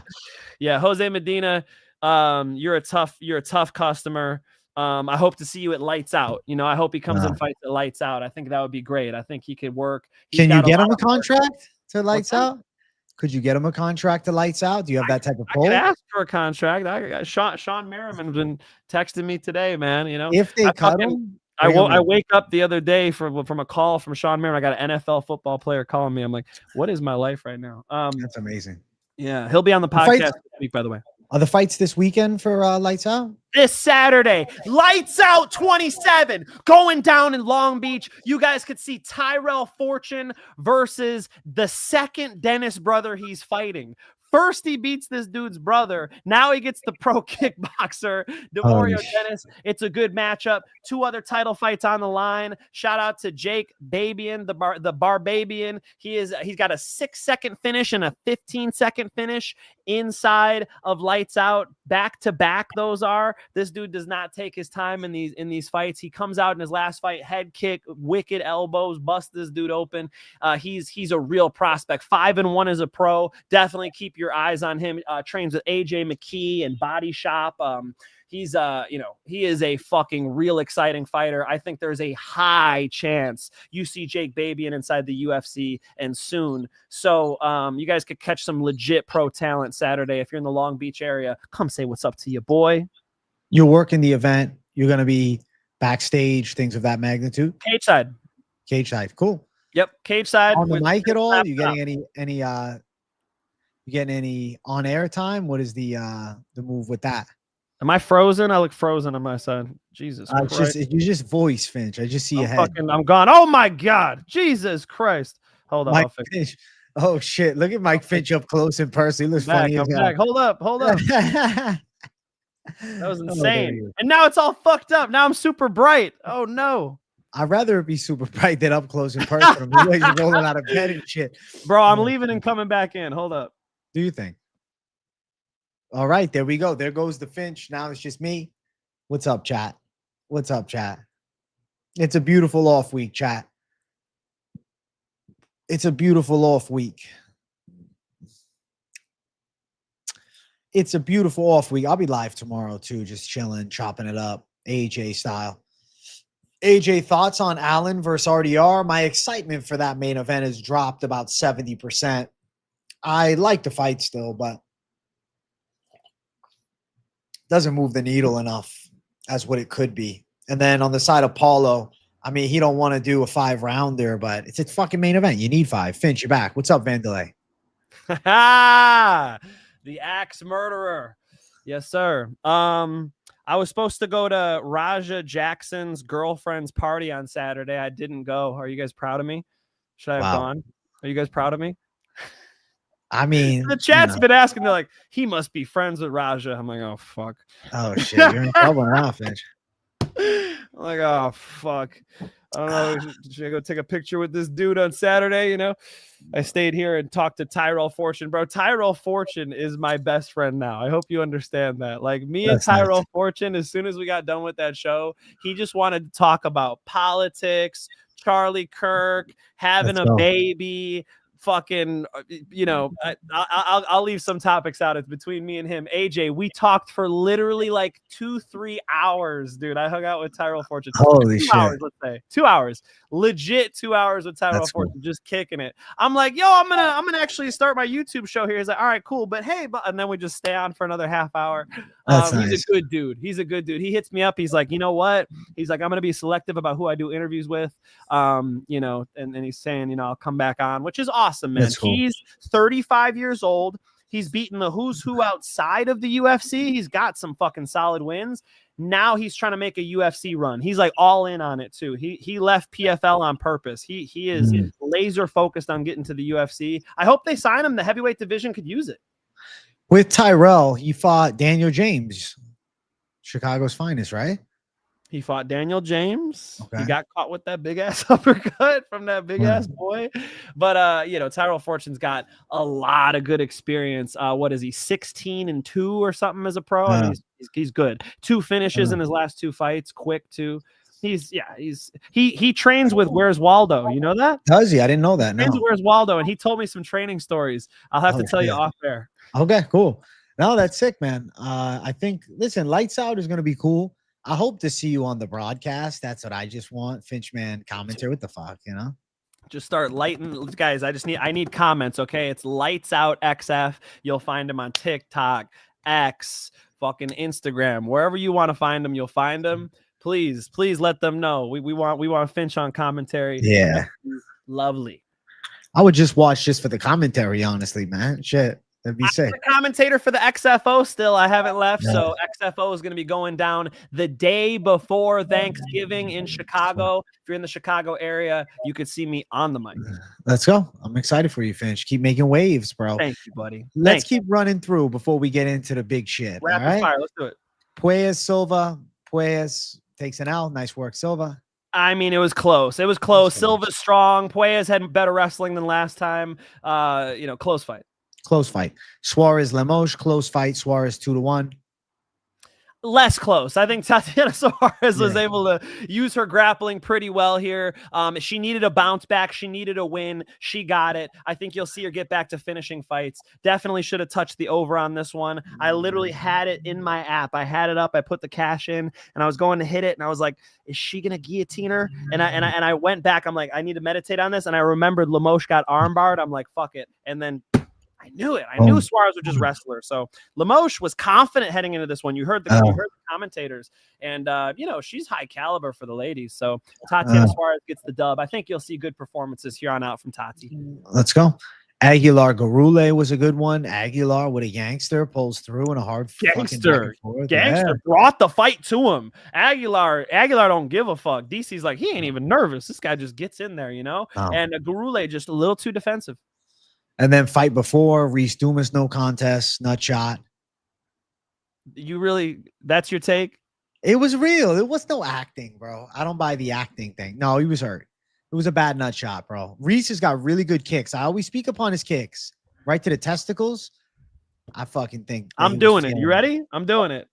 S4: Jose Medina, you're a tough customer. I hope to see you at Lights Out. I hope he comes and fights at Lights Out. I think that would be great. I think he could work.
S5: Can you get him a contract to Lights Out? Could you get him a contract to Lights Out? Do you have that type of pull?
S4: I could ask for a contract. I got Sean Merriman's been texting me today, man.
S5: If they cut him.
S4: I wake up the other day from a call from Sean Merriman. I got an NFL football player calling me. I'm like, what is my life right now?
S5: That's amazing.
S4: Yeah, he'll be on the podcast this week, by the way.
S5: Are the fights this weekend for Lights Out?
S4: This Saturday, Lights Out 27 going down in Long Beach. You guys could see Tyrell Fortune versus the second Dennis brother he's fighting. First, he beats this dude's brother. Now he gets the pro kickboxer, DeMario Dennis. It's a good matchup. 2 other title fights on the line. Shout out to Jake Babian, the Barbabian. He's got a 6-second finish and a 15-second finish inside of Lights Out. Back to back, those are. This dude does not take his time in these fights. He comes out in his last fight, head kick, wicked elbows, bust this dude open. He's a real prospect. 5-1 as a pro. Definitely keep your eyes on him. Trains with AJ McKee and Body Shop. He's he is a fucking real exciting fighter. I think there's a high chance you see Jake Babian inside the UFC and soon. So you guys could catch some legit pro talent Saturday. If you're in the Long Beach area, come say what's up to your boy.
S5: You're working the event. You're going to be backstage, things of that magnitude.
S4: Cage side.
S5: Cool.
S4: Yep. Cage side.
S5: On the mic at all? You getting any on air time? What is the move with that?
S4: Am I frozen? I look frozen on my side. Jesus Christ.
S5: You just voice, Finch. I just see your head.
S4: I'm gone. Oh my God. Jesus Christ. Hold on.
S5: Mike Finch. Oh shit. Look at Mike Finch up close in person. He looks funny as hell.
S4: Hold up. That was insane. And now it's all fucked up. Now I'm super bright. Oh no.
S5: I'd rather it be super bright than up close in person. I'm like rolling out of bed and shit.
S4: Bro, I'm leaving and coming back in. Hold up.
S5: Do you think? All right, there we go. There goes the Finch. Now it's just me. What's up, chat? It's a beautiful off week, chat. It's a beautiful off week. I'll be live tomorrow too, just chilling, chopping it up, AJ style. AJ, thoughts on Allen versus RDR? My excitement for that main event has dropped about 70%. I like the fight still, but doesn't move the needle enough as what it could be. And then on the side of Paulo, I mean, he don't want to do a 5-rounder, but it's a fucking main event. You need 5. Finch, you're back. What's up, Vandelay?
S4: The axe murderer. Yes, sir. I was supposed to go to Raja Jackson's girlfriend's party on Saturday. I didn't go. Are you guys proud of me? Should I have gone? Are you guys proud of me?
S5: I mean,
S4: the chat's been asking. They're like, he must be friends with Raja. I'm like, oh fuck.
S5: Oh shit, you're in trouble now, Finch.
S4: I'm like, oh fuck. I don't know. Should I go take a picture with this dude on Saturday? I stayed here and talked to Tyrell Fortune, bro. Tyrell Fortune is my best friend now. I hope you understand that. Like and Tyrell Fortune, as soon as we got done with that show, he just wanted to talk about politics, Charlie Kirk, having a baby. Fucking, I'll leave some topics out. It's between me and him. AJ, we talked for literally like 2-3 hours, dude. I hung out with Tyrell Fortune.
S5: Holy shit.
S4: 2 hours, let's say. 2 hours. Legit 2 hours with Tyrell Fortune, just kicking it. I'm like, yo, I'm gonna actually start my YouTube show here. He's like, all right, cool, but hey, and then we just stay on for another half hour.
S5: Nice.
S4: He's a good dude. He hits me up. He's like, you know what? He's like, I'm gonna be selective about who I do interviews with. And he's saying, I'll come back on, which is awesome, man.
S5: Cool.
S4: He's 35 years old. He's beaten the who's who outside of the UFC. He's got some fucking solid wins. Now he's trying to make a UFC run. He's like all in on it too. He left PFL on purpose. He is laser focused on getting to the UFC. I hope they sign him. The heavyweight division could use it.
S5: With Tyrell, he fought Daniel James, Chicago's finest, right?
S4: He fought Daniel James.
S5: Okay.
S4: He got caught with that big ass uppercut from that big ass boy. But you know, Tyrell Fortune's got a lot of good experience. What is he, 16-2 or something as a pro? I mean, he's good. 2 finishes in his last 2 fights, quick too. He trains with Where's Waldo. You know that?
S5: Does he? I didn't know that. No.
S4: Trains with Where's Waldo, and he told me some training stories. I'll have to tell you off air.
S5: Okay, cool. No, that's sick, man. I think, listen, Lights Out is going to be cool. I hope to see you on the broadcast. That's what I just want. Finchman commentary. What the fuck, you know?
S4: Just start lighting, guys. I need comments. Okay, it's Lights Out XF. You'll find him on TikTok, X, fucking Instagram, wherever you want to find them. You'll find them. Please let them know. We want Finch on commentary.
S5: Yeah,
S4: lovely.
S5: I would just watch just for the commentary, honestly, man. Shit. That'd be sick.
S4: I'm the commentator for the XFO still. I haven't left. No. So XFO is going to be going down the day before Thanksgiving in Chicago. If you're in the Chicago area, you could see me on the mic.
S5: Let's go. I'm excited for you, Finch. Keep making waves, bro.
S4: Thank you, buddy.
S5: Let's keep running through before we get into the big shit.
S4: Rapid fire. Let's do it.
S5: Puelles, Silva. Puelles takes an L. Nice work, Silva.
S4: I mean, it was close. It was close. Silva's strong. Puelles had better wrestling than last time. You know, close fight.
S5: Close fight. Suarez Lemos, close fight. Suarez 2-1.
S4: Less close. I think Tatiana Suarez was able to use her grappling pretty well here. She needed a bounce back. She needed a win. She got it. I think you'll see her get back to finishing fights. Definitely should have touched the over on this one. I literally had it in my app. I had it up. I put the cash in, and I was going to hit it, and I was like, "Is she gonna guillotine her?" And I went back. I'm like, I need to meditate on this, and I remembered Lemos got armbarred. I'm like, fuck it, and then. I knew it. I knew Suarez was just wrestler. So Lemos was confident heading into this one. You heard the commentators, and you know, she's high caliber for the ladies. So Tatiana Suarez gets the dub. I think you'll see good performances here on out from Tati.
S5: Let's go. Aguilar Garule was a good one. Aguilar with a gangster pulls through in a hard
S4: gangster brought the fight to him. Aguilar don't give a fuck. DC's like, he ain't even nervous. This guy just gets in there, you know. And Garule just a little too defensive.
S5: And then fight before, Reese Dumas, no contest, nut shot.
S4: You really, that's your take?
S5: It was real. It was no acting, bro. I don't buy the acting thing. No, he was hurt. It was a bad nut shot, bro. Reese has got really good kicks. I always speak upon his kicks. Right to the testicles. I fucking think.
S4: I'm doing it. You ready? I'm doing it.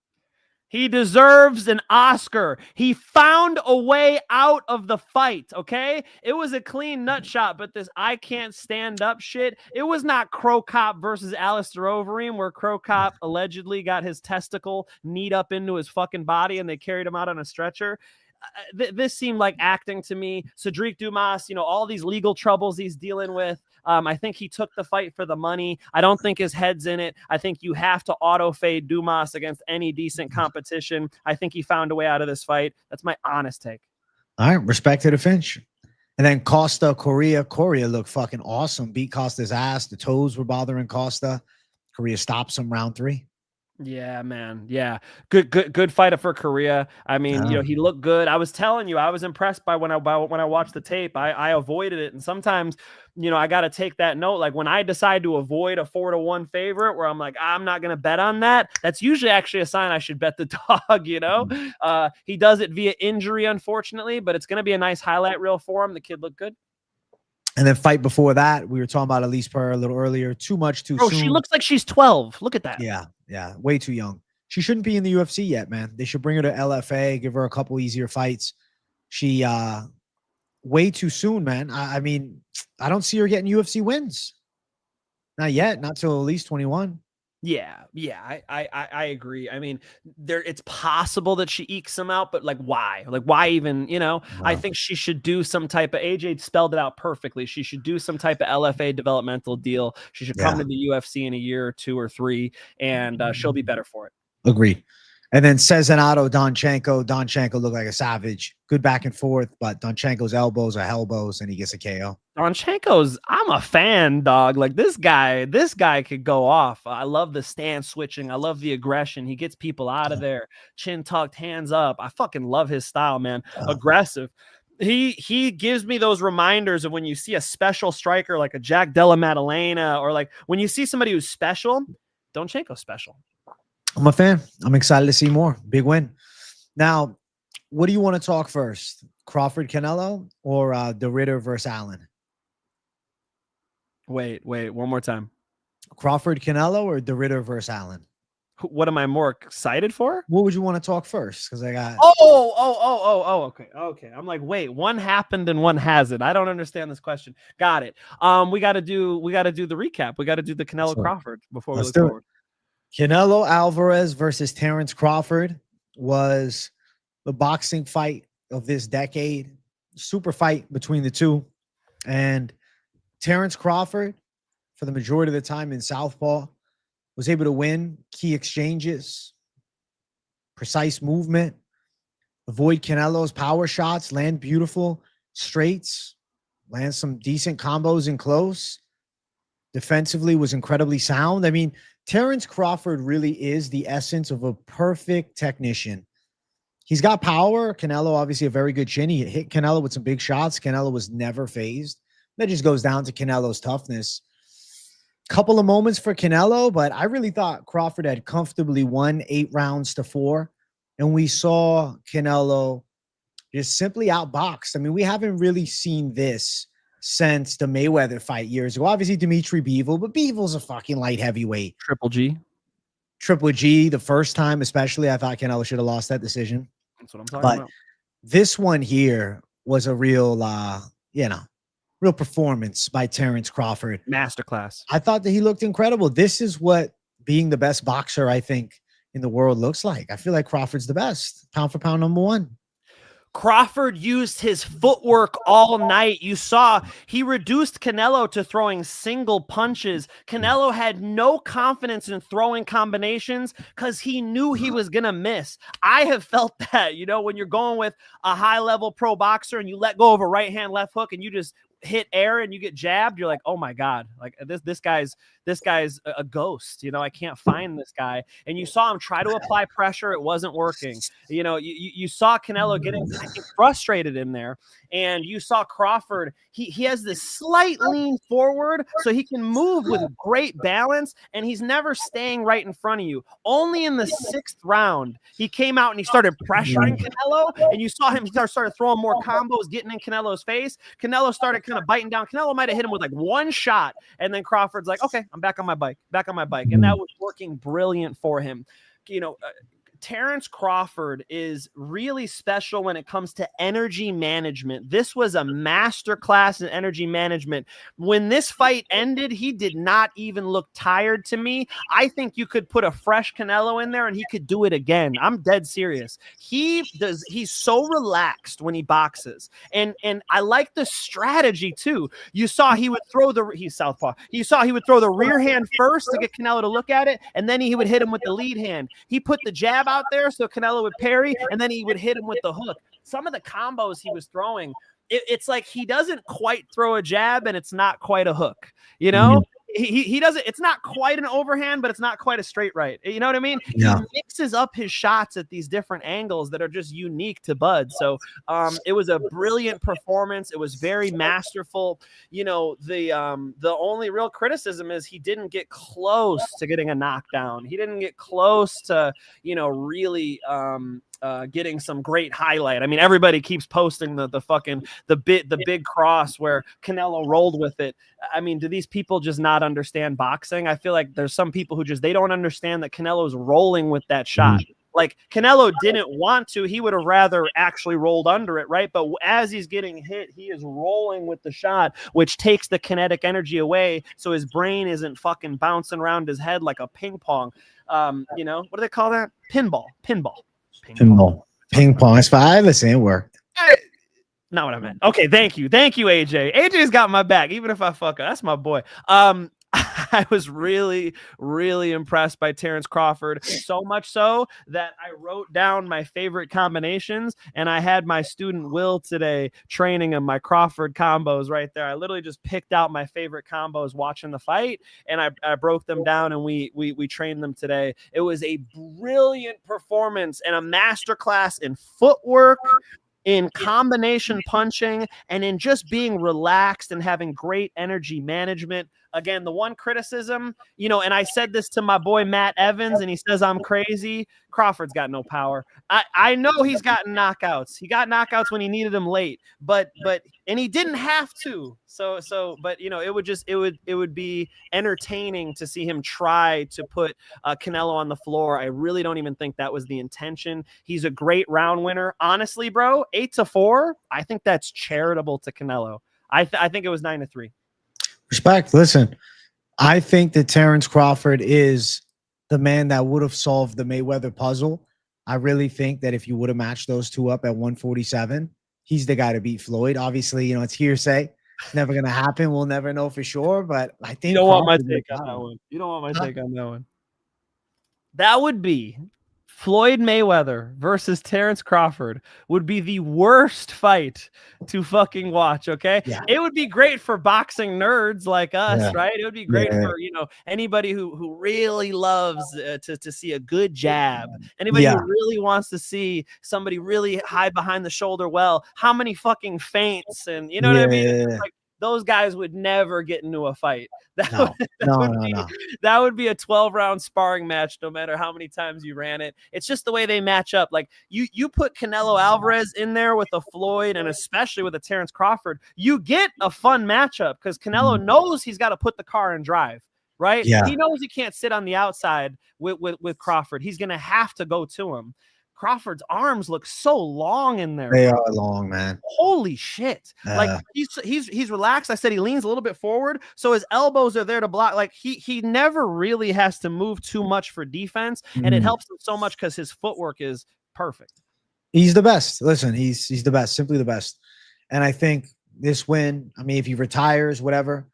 S4: He deserves an Oscar. He found a way out of the fight, okay? It was a clean nut shot, but this I can't stand up shit, it was not Crow Cop versus Alistair Overeem, where Crow Cop allegedly got his testicle kneed up into his fucking body and they carried him out on a stretcher. This seemed like acting to me. Cedric Dumas, you know, all these legal troubles he's dealing with. I think he took the fight for the money. I don't think his head's in it. I think you have to auto fade Dumas against any decent competition. I think he found a way out of this fight. That's my honest take.
S5: All right. Respect to the Finch. And then Costa, Correa looked fucking awesome. Beat Costa's ass. The toes were bothering Costa. Correa stops him round 3.
S4: Yeah, man. Yeah. Good fighter for Korea. I mean, you know, he looked good. I was telling you, I was impressed by when I watched the tape. I avoided it. And sometimes, you know, I got to take that note. Like when I decide to avoid a 4-1 favorite where I'm like, I'm not going to bet on that. That's usually actually a sign I should bet the dog, you know. He does it via injury, unfortunately, but it's going to be a nice highlight reel for him. The kid looked good.
S5: And then fight before that, we were talking about Elise Purr a little earlier. Too much too soon.
S4: She looks like she's 12. Look at that.
S5: Yeah. Way too young. She shouldn't be in the UFC yet, man. They should bring her to LFA, give her a couple easier fights. She way too soon, man. I mean, I don't see her getting UFC wins. Not yet. Not till at least 21.
S4: Yeah, I agree. I mean, it's possible that she ekes them out, but like, why? Like, why even? You know, wow. I think she should do some type of. AJ spelled it out perfectly. She should do some type of LFA developmental deal. She should come to the UFC in a year or 2 or 3, and she'll be better for it.
S5: Agreed. And then Cezinado, Donchenko. Donchenko looked like a savage. Good back and forth, but Donchenko's elbows are elbows, and he gets a KO.
S4: Donchenko's, I'm a fan, dog. Like this guy could go off. I love the stance switching. I love the aggression. He gets people out of there, chin tucked, hands up. I fucking love his style, man. Aggressive. He gives me those reminders of when you see a special striker like a Jack Della Maddalena, or like when you see somebody who's special. Donchenko's special.
S5: I'm a fan. I'm excited to see more. Big win. Now, what do you want to talk first? Crawford Canelo or the Ritter versus Allen?
S4: Wait, one more time.
S5: Crawford Canelo or the Ritter versus Allen?
S4: What am I more excited for?
S5: What would you want to talk first? Because I got
S4: okay. I'm like, wait, one happened and one hasn't. I don't understand this question. Got it. We got to do the recap. We got to do the Canelo Crawford before we look forward.
S5: Canelo Alvarez versus Terrence Crawford was the boxing fight of this decade. Super fight between the two. And Terrence Crawford, for the majority of the time in southpaw, was able to win key exchanges, precise movement, avoid Canelo's power shots, land beautiful straights, land some decent combos in close. Defensively was incredibly sound. I mean, Terrence Crawford really is the essence of a perfect technician. He's got power. Canelo, obviously, a very good chin. He hit Canelo with some big shots. Canelo was never phased. That just goes down to Canelo's toughness. Couple of moments for Canelo, but I really thought Crawford had comfortably won 8 rounds to 4. And we saw Canelo just simply outboxed. I mean, we haven't really seen this since the Mayweather fight years ago. Obviously, Dimitri Bivol, but Bivol's a fucking light heavyweight.
S4: Triple G. The first time, especially, I thought Canelo should have lost that decision. That's what I'm talking about.
S5: This one here was a real, real performance by Terrence Crawford.
S4: Masterclass.
S5: I thought that he looked incredible. This is what being the best boxer, I think, in the world looks like. I feel like Crawford's the best. Pound for pound, number 1.
S4: Crawford used his footwork all night. You saw he reduced Canelo to throwing single punches. Canelo had no confidence in throwing combinations because he knew he was going to miss. I have felt that, when you're going with a high-level pro boxer and you let go of a right-hand left hook and you just hit air and you get jabbed, you're like, oh my God, like this guy's a ghost. I can't find this guy. And you saw him try to apply pressure. It wasn't working. You saw Canelo getting frustrated in there, and you saw Crawford. He has this slight lean forward so he can move with great balance, and he's never staying right in front of you. Only in the 6th round, he came out and he started pressuring Canelo, and you saw him started throwing more combos, getting in Canelo's face. Canelo started kind of biting down. Canelo might have hit him with like one shot, and then Crawford's like, okay, I'm back on my bike. And that was working brilliant for him. Terrence Crawford is really special when it comes to energy management. This was a masterclass in energy management. When this fight ended, he did not even look tired to me. I think you could put a fresh Canelo in there and he could do it again. I'm dead serious. He's so relaxed when he boxes. And I like the strategy too. You saw he would throw he's southpaw. You saw he would throw the rear hand first to get Canelo to look at it, and then he would hit him with the lead hand. He put the jab out there so Canelo would parry, and then he would hit him with the hook. Some of the combos he was throwing, it's like he doesn't quite throw a jab and it's not quite a hook. He doesn't, it's not quite an overhand, but it's not quite a straight right. You know what I mean? Yeah. He mixes up his shots at these different angles that are just unique to Bud. So it was a brilliant performance. It was very masterful. The only real criticism is he didn't get close to getting a knockdown. He didn't get close to, really getting some great highlight. I mean, everybody keeps posting the big cross where Canelo rolled with it. I mean, do these people just not understand boxing? I feel like there's some people who they don't understand that Canelo's rolling with that shot. Like Canelo didn't want to, he would have rather actually rolled under it, right? But as he's getting hit, he is rolling with the shot, which takes the kinetic energy away. So his brain isn't fucking bouncing around his head like a ping pong. What do they call that? Pinball. Ping pong.
S5: That's fine. Listen, it worked.
S4: Not what I meant. Okay, thank you, AJ. AJ's got my back, even if I fuck up. That's my boy. I was really, really impressed by Terrence Crawford. So much so that I wrote down my favorite combinations, and I had my student Will today training him my Crawford combos right there. I literally just picked out my favorite combos watching the fight, and I broke them down, and we trained them today. It was a brilliant performance and a masterclass in footwork, in combination punching, and in just being relaxed and having great energy management. Again, the one criticism, and I said this to my boy Matt Evans, and he says I'm crazy. Crawford's got no power. I know he's gotten knockouts. He got knockouts when he needed them late, but he didn't have to. But it would be entertaining to see him try to put Canelo on the floor. I really don't even think that was the intention. He's a great round winner. Honestly, bro, 8-4. I think that's charitable to Canelo. I think it was 9-3.
S5: Respect. Listen, I think that Terrence Crawford is the man that would have solved the Mayweather puzzle. I really think that if you would have matched those two up at 147, he's the guy to beat Floyd. Obviously, it's hearsay. It's never going to happen. We'll never know for sure. But I think
S4: you don't want my take on that one. You don't want my take on that one. That would be Floyd Mayweather versus Terrence Crawford would be the worst fight to fucking watch, okay?
S5: Yeah.
S4: It would be great for boxing nerds like us, right? It would be great for, anybody who really loves to see a good jab. Anybody who really wants to see somebody really high behind the shoulder well. How many fucking feints and what I mean? Like, those guys would never get into a fight. That would be a 12-round sparring match, no matter how many times you ran it. It's just the way they match up. Like you put Canelo Alvarez in there with a Floyd, and especially with a Terrence Crawford, you get a fun matchup because Canelo knows he's got to put the car in drive, right?
S5: Yeah.
S4: He knows he can't sit on the outside with Crawford. He's gonna have to go to him. Crawford's arms look so long in there.
S5: They are long, man.
S4: Holy shit. Like he's relaxed. I said he leans a little bit forward, so his elbows are there to block. Like he never really has to move too much for defense, and it helps him so much because his footwork is perfect.
S5: He's the best. Listen, he's the best, simply the best. And I think this win, I mean, if he retires, whatever,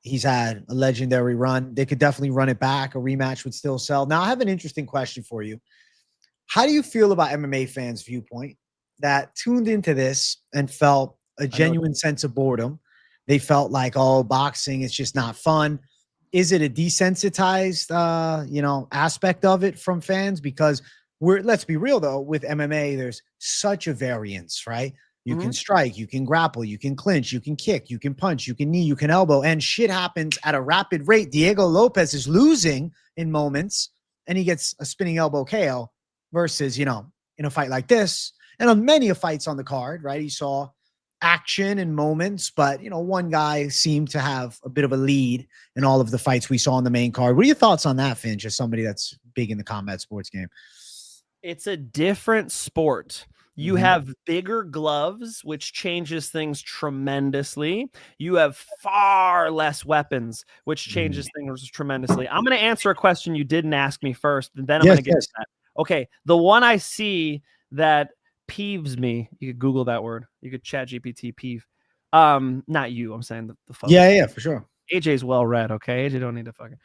S5: he's had a legendary run. They could definitely run it back. A rematch would still sell. Now, I have an interesting question for you. How do you feel about MMA fans' viewpoint that tuned into this and felt a genuine sense of boredom? They felt like, oh, boxing is just not fun. Is it a desensitized, aspect of it from fans? Because let's be real though, with MMA, there's such a variance, right? You can strike, you can grapple, you can clinch, you can kick, you can punch, you can knee, you can elbow, and shit happens at a rapid rate. Diego Lopez is losing in moments, and he gets a spinning elbow KO. Versus, in a fight like this, and on many of fights on the card, right? You saw action and moments, but, one guy seemed to have a bit of a lead in all of the fights we saw on the main card. What are your thoughts on that, Finch, as somebody that's big in the combat sports game?
S4: It's a different sport. You have bigger gloves, which changes things tremendously. You have far less weapons, which changes things tremendously. I'm going to answer a question you didn't ask me first, and then I'm going to get to that. Okay, the one I see that peeves me, you could Google that word. You could chat GPT peeve. Not you, I'm saying the fuck.
S5: Yeah, for sure.
S4: AJ's well read, okay? AJ don't need to fucking.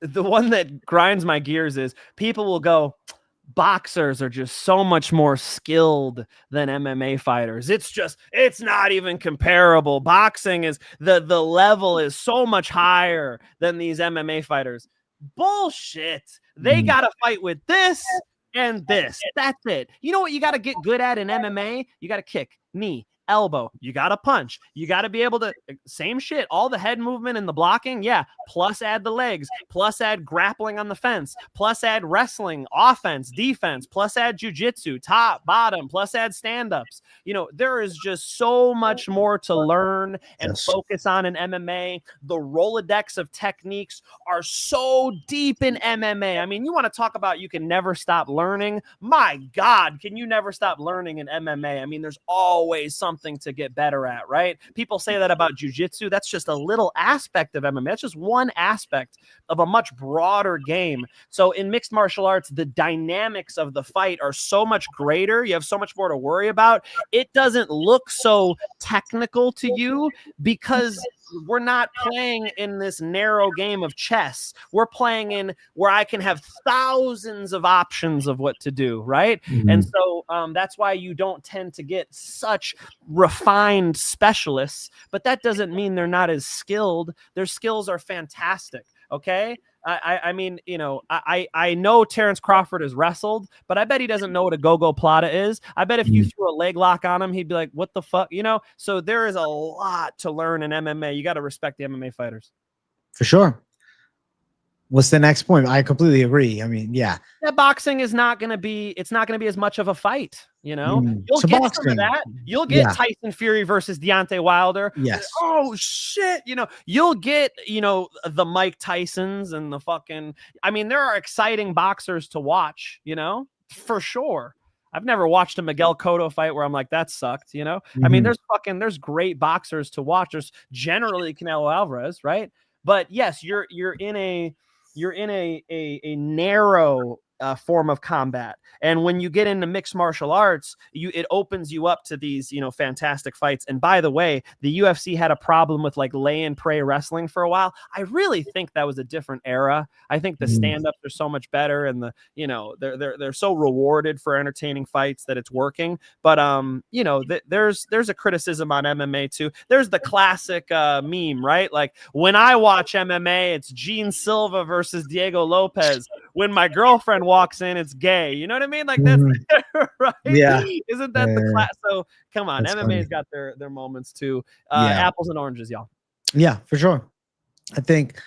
S4: The one that grinds my gears is people will go, boxers are just so much more skilled than MMA fighters. It's not even comparable. Boxing is the level is so much higher than these MMA fighters. Bullshit. They got to fight with this and this. That's it. You know what you got to get good at in MMA? You got to kick, knee, elbow. You got to punch. You got to be able to, same shit, all the head movement and the blocking. Yeah. Plus add the legs, plus add grappling on the fence, plus add wrestling, offense, defense, plus add jujitsu, top, bottom, plus add stand-ups. There is just so much more to learn and focus on in MMA. The Rolodex of techniques are so deep in MMA. I mean, you want to talk about you can never stop learning. My God, can you never stop learning in MMA? I mean, there's always something to get better at, right? People say that about jujitsu. That's just a little aspect of MMA. That's just one aspect of a much broader game. So in mixed martial arts, the dynamics of the fight are so much greater. You have so much more to worry about. It doesn't look so technical to you because we're not playing in this narrow game of chess. We're playing in where I can have thousands of options of what to do, right? And so that's why you don't tend to get such refined specialists, but that doesn't mean they're not as skilled. Their skills are fantastic. Okay. I mean, you know, I know Terrence Crawford has wrestled, but I bet he doesn't know what a go-go plata is. I bet if you threw a leg lock on him, he'd be like, what the fuck? You know, so there is a lot to learn in MMA. You got to respect the MMA fighters.
S5: For sure. What's the next point? I completely agree. I mean, yeah.
S4: That boxing is not going to be, it's not going to be as much of a fight, you know? You'll
S5: So
S4: get
S5: boxing,
S4: some of that. You'll get Tyson Fury versus Deontay Wilder.
S5: Yes.
S4: Oh, shit. You know, you'll get, you know, the Mike Tysons and the fucking, I mean, there are exciting boxers to watch, you know, for sure. I've never watched a Miguel Cotto fight where I'm like, that sucked, you know? I mean, there's great boxers to watch. There's generally Canelo Alvarez, right? But yes, you're in a narrow form of combat, and when you get into mixed martial arts, it opens you up to these, you know, fantastic fights. And by the way, the UFC had a problem with like lay and pray wrestling for a while. I really think that was a different era. I think the stand-ups are so much better, and the, you know, they're so rewarded for entertaining fights that it's working. But you know, there's a criticism on MMA too. There's the classic meme, right? Like, when I watch MMA, it's Gene Silva versus Diego Lopez. When my girlfriend walks in, it's gay. You know what I mean? Like, that's right.
S5: Yeah.
S4: Isn't that the class? So come on,
S5: That's
S4: MMA's got their moments too. Apples and oranges, y'all.
S5: Yeah, for sure. I think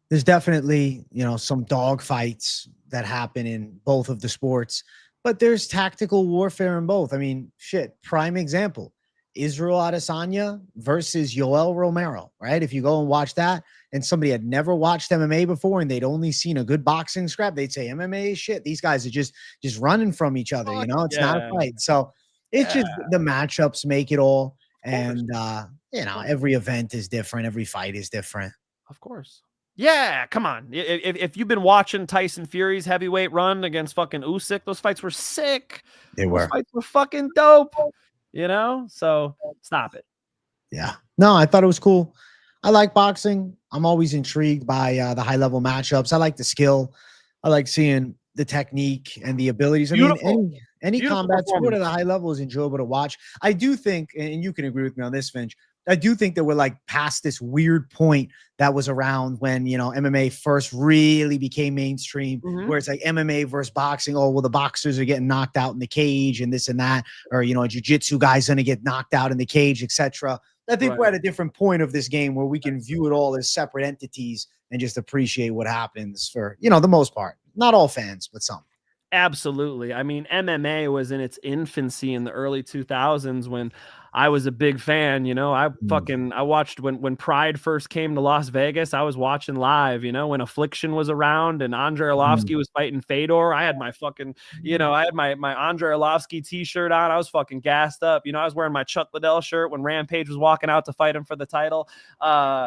S5: there's definitely, you know, some dog fights that happen in both of the sports, but there's tactical warfare in both. I mean, shit, prime example, Israel Adesanya versus Yoel Romero, right? If you go and watch that, and somebody had never watched MMA before and they'd only seen a good boxing scrap, they'd say MMA is shit. These guys are just running from each other. You know, it's not a fight. So it's just the matchups make it all. And, you know, every event is different. Every fight is different.
S4: Of course. Yeah, come on. If you've been watching Tyson Fury's heavyweight run against fucking Usyk, those fights were sick.
S5: They were.
S4: Those fights were fucking dope. You know? So stop it.
S5: Yeah. No, I thought it was cool. I like boxing. I'm always intrigued by the high-level matchups. I like the skill. I like seeing the technique and the abilities. I mean, any combat sport at a high level is enjoyable to watch. I do think, and you can agree with me on this, Finch, I do think that we're like past this weird point that was around when, you know, MMA first really became mainstream, where it's like MMA versus boxing. Oh, well, the boxers are getting knocked out in the cage and this and that, or, you know, a jiu-jitsu guy's going to get knocked out in the cage, etc. I think we're at a different point of this game where we can view it all as separate entities and just appreciate what happens for, you know, the most part. Not all fans, but some.
S4: Absolutely. I mean, MMA was in its infancy in the early 2000s when I was a big fan. You know, I watched when Pride first came to Las Vegas. I was watching live, you know, when Affliction was around and Andrei Arlovsky was fighting Fedor. I had my fucking, you know, I had my Andrei Arlovsky t-shirt on. I was fucking gassed up. You know, I was wearing my Chuck Liddell shirt when Rampage was walking out to fight him for the title.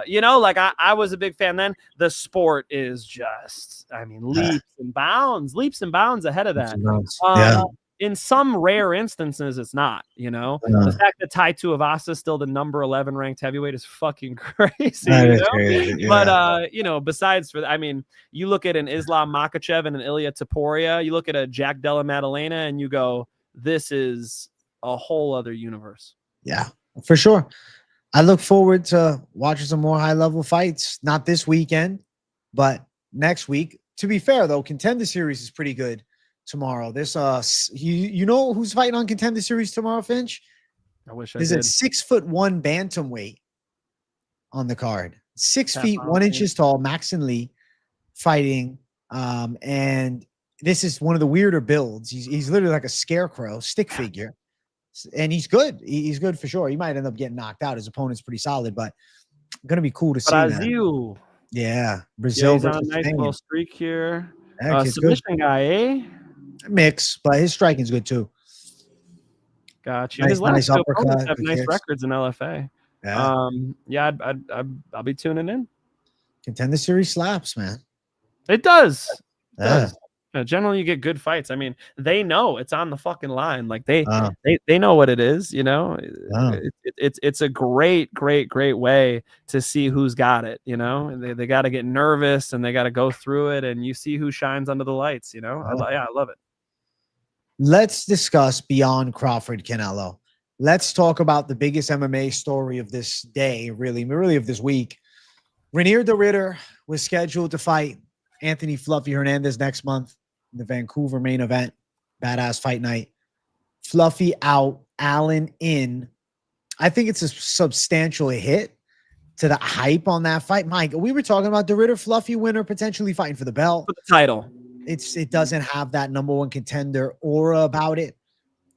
S4: You know, like I was a big fan then. The sport is just, I mean, leaps and bounds ahead of that. In some rare instances, it's not, you know, the fact that Tai Tuivasa is still the number 11 ranked heavyweight is fucking crazy. You know?
S5: Crazy, yeah.
S4: But, you know, besides for, I mean, you look at an Islam Makhachev and an Ilya Taporia, you look at a Jack Della Maddalena and you go, this is a whole other universe.
S5: Yeah, for sure. I look forward to watching some more high level fights, not this weekend, but next week. To be fair, though, Contender Series is pretty good tomorrow. There's you know who's fighting on Contender Series tomorrow, Finch?
S4: I wish I
S5: did. There's a 6'1" bantamweight on the card. 6 feet 1 inches tall, Maxon Lee fighting. And this is one of the weirder builds. He's literally like a scarecrow, stick figure. And he's good. He's good for sure. He might end up getting knocked out. His opponent's pretty solid, but gonna be cool to see.
S4: Brazil.
S5: Yeah, Brazil.
S4: He's on a nice little streak here.
S5: Yeah,
S4: submission guy, eh?
S5: Mix, but his striking's good too.
S4: Gotcha.
S5: Nice,
S4: His last
S5: nice
S4: two
S5: uppercut,
S4: opponents have
S5: good
S4: nice
S5: kicks.
S4: records in LFA.
S5: Yeah.
S4: I'll be tuning in.
S5: Contender Series slaps, man.
S4: It does.
S5: Yeah.
S4: Generally, you get good fights. I mean, they know it's on the fucking line. Like they
S5: Wow.
S4: they know what it is. You know,
S5: Wow.
S4: it's a great way to see who's got it. You know, and they got to get nervous and they got to go through it, and you see who shines under the lights. You know, I love it.
S5: Let's discuss beyond Crawford Canelo. Let's talk about the biggest MMA story of this day, really of this week. Rainier de Ridder was scheduled to fight Anthony Fluffy Hernandez next month in the Vancouver main event. Badass fight night. Fluffy out, Allen in. I think it's a substantial hit to the hype on that fight. Mike, we were talking about the Ridder Fluffy winner potentially fighting for the belt.
S4: For the title.
S5: It doesn't have that number one contender aura about it.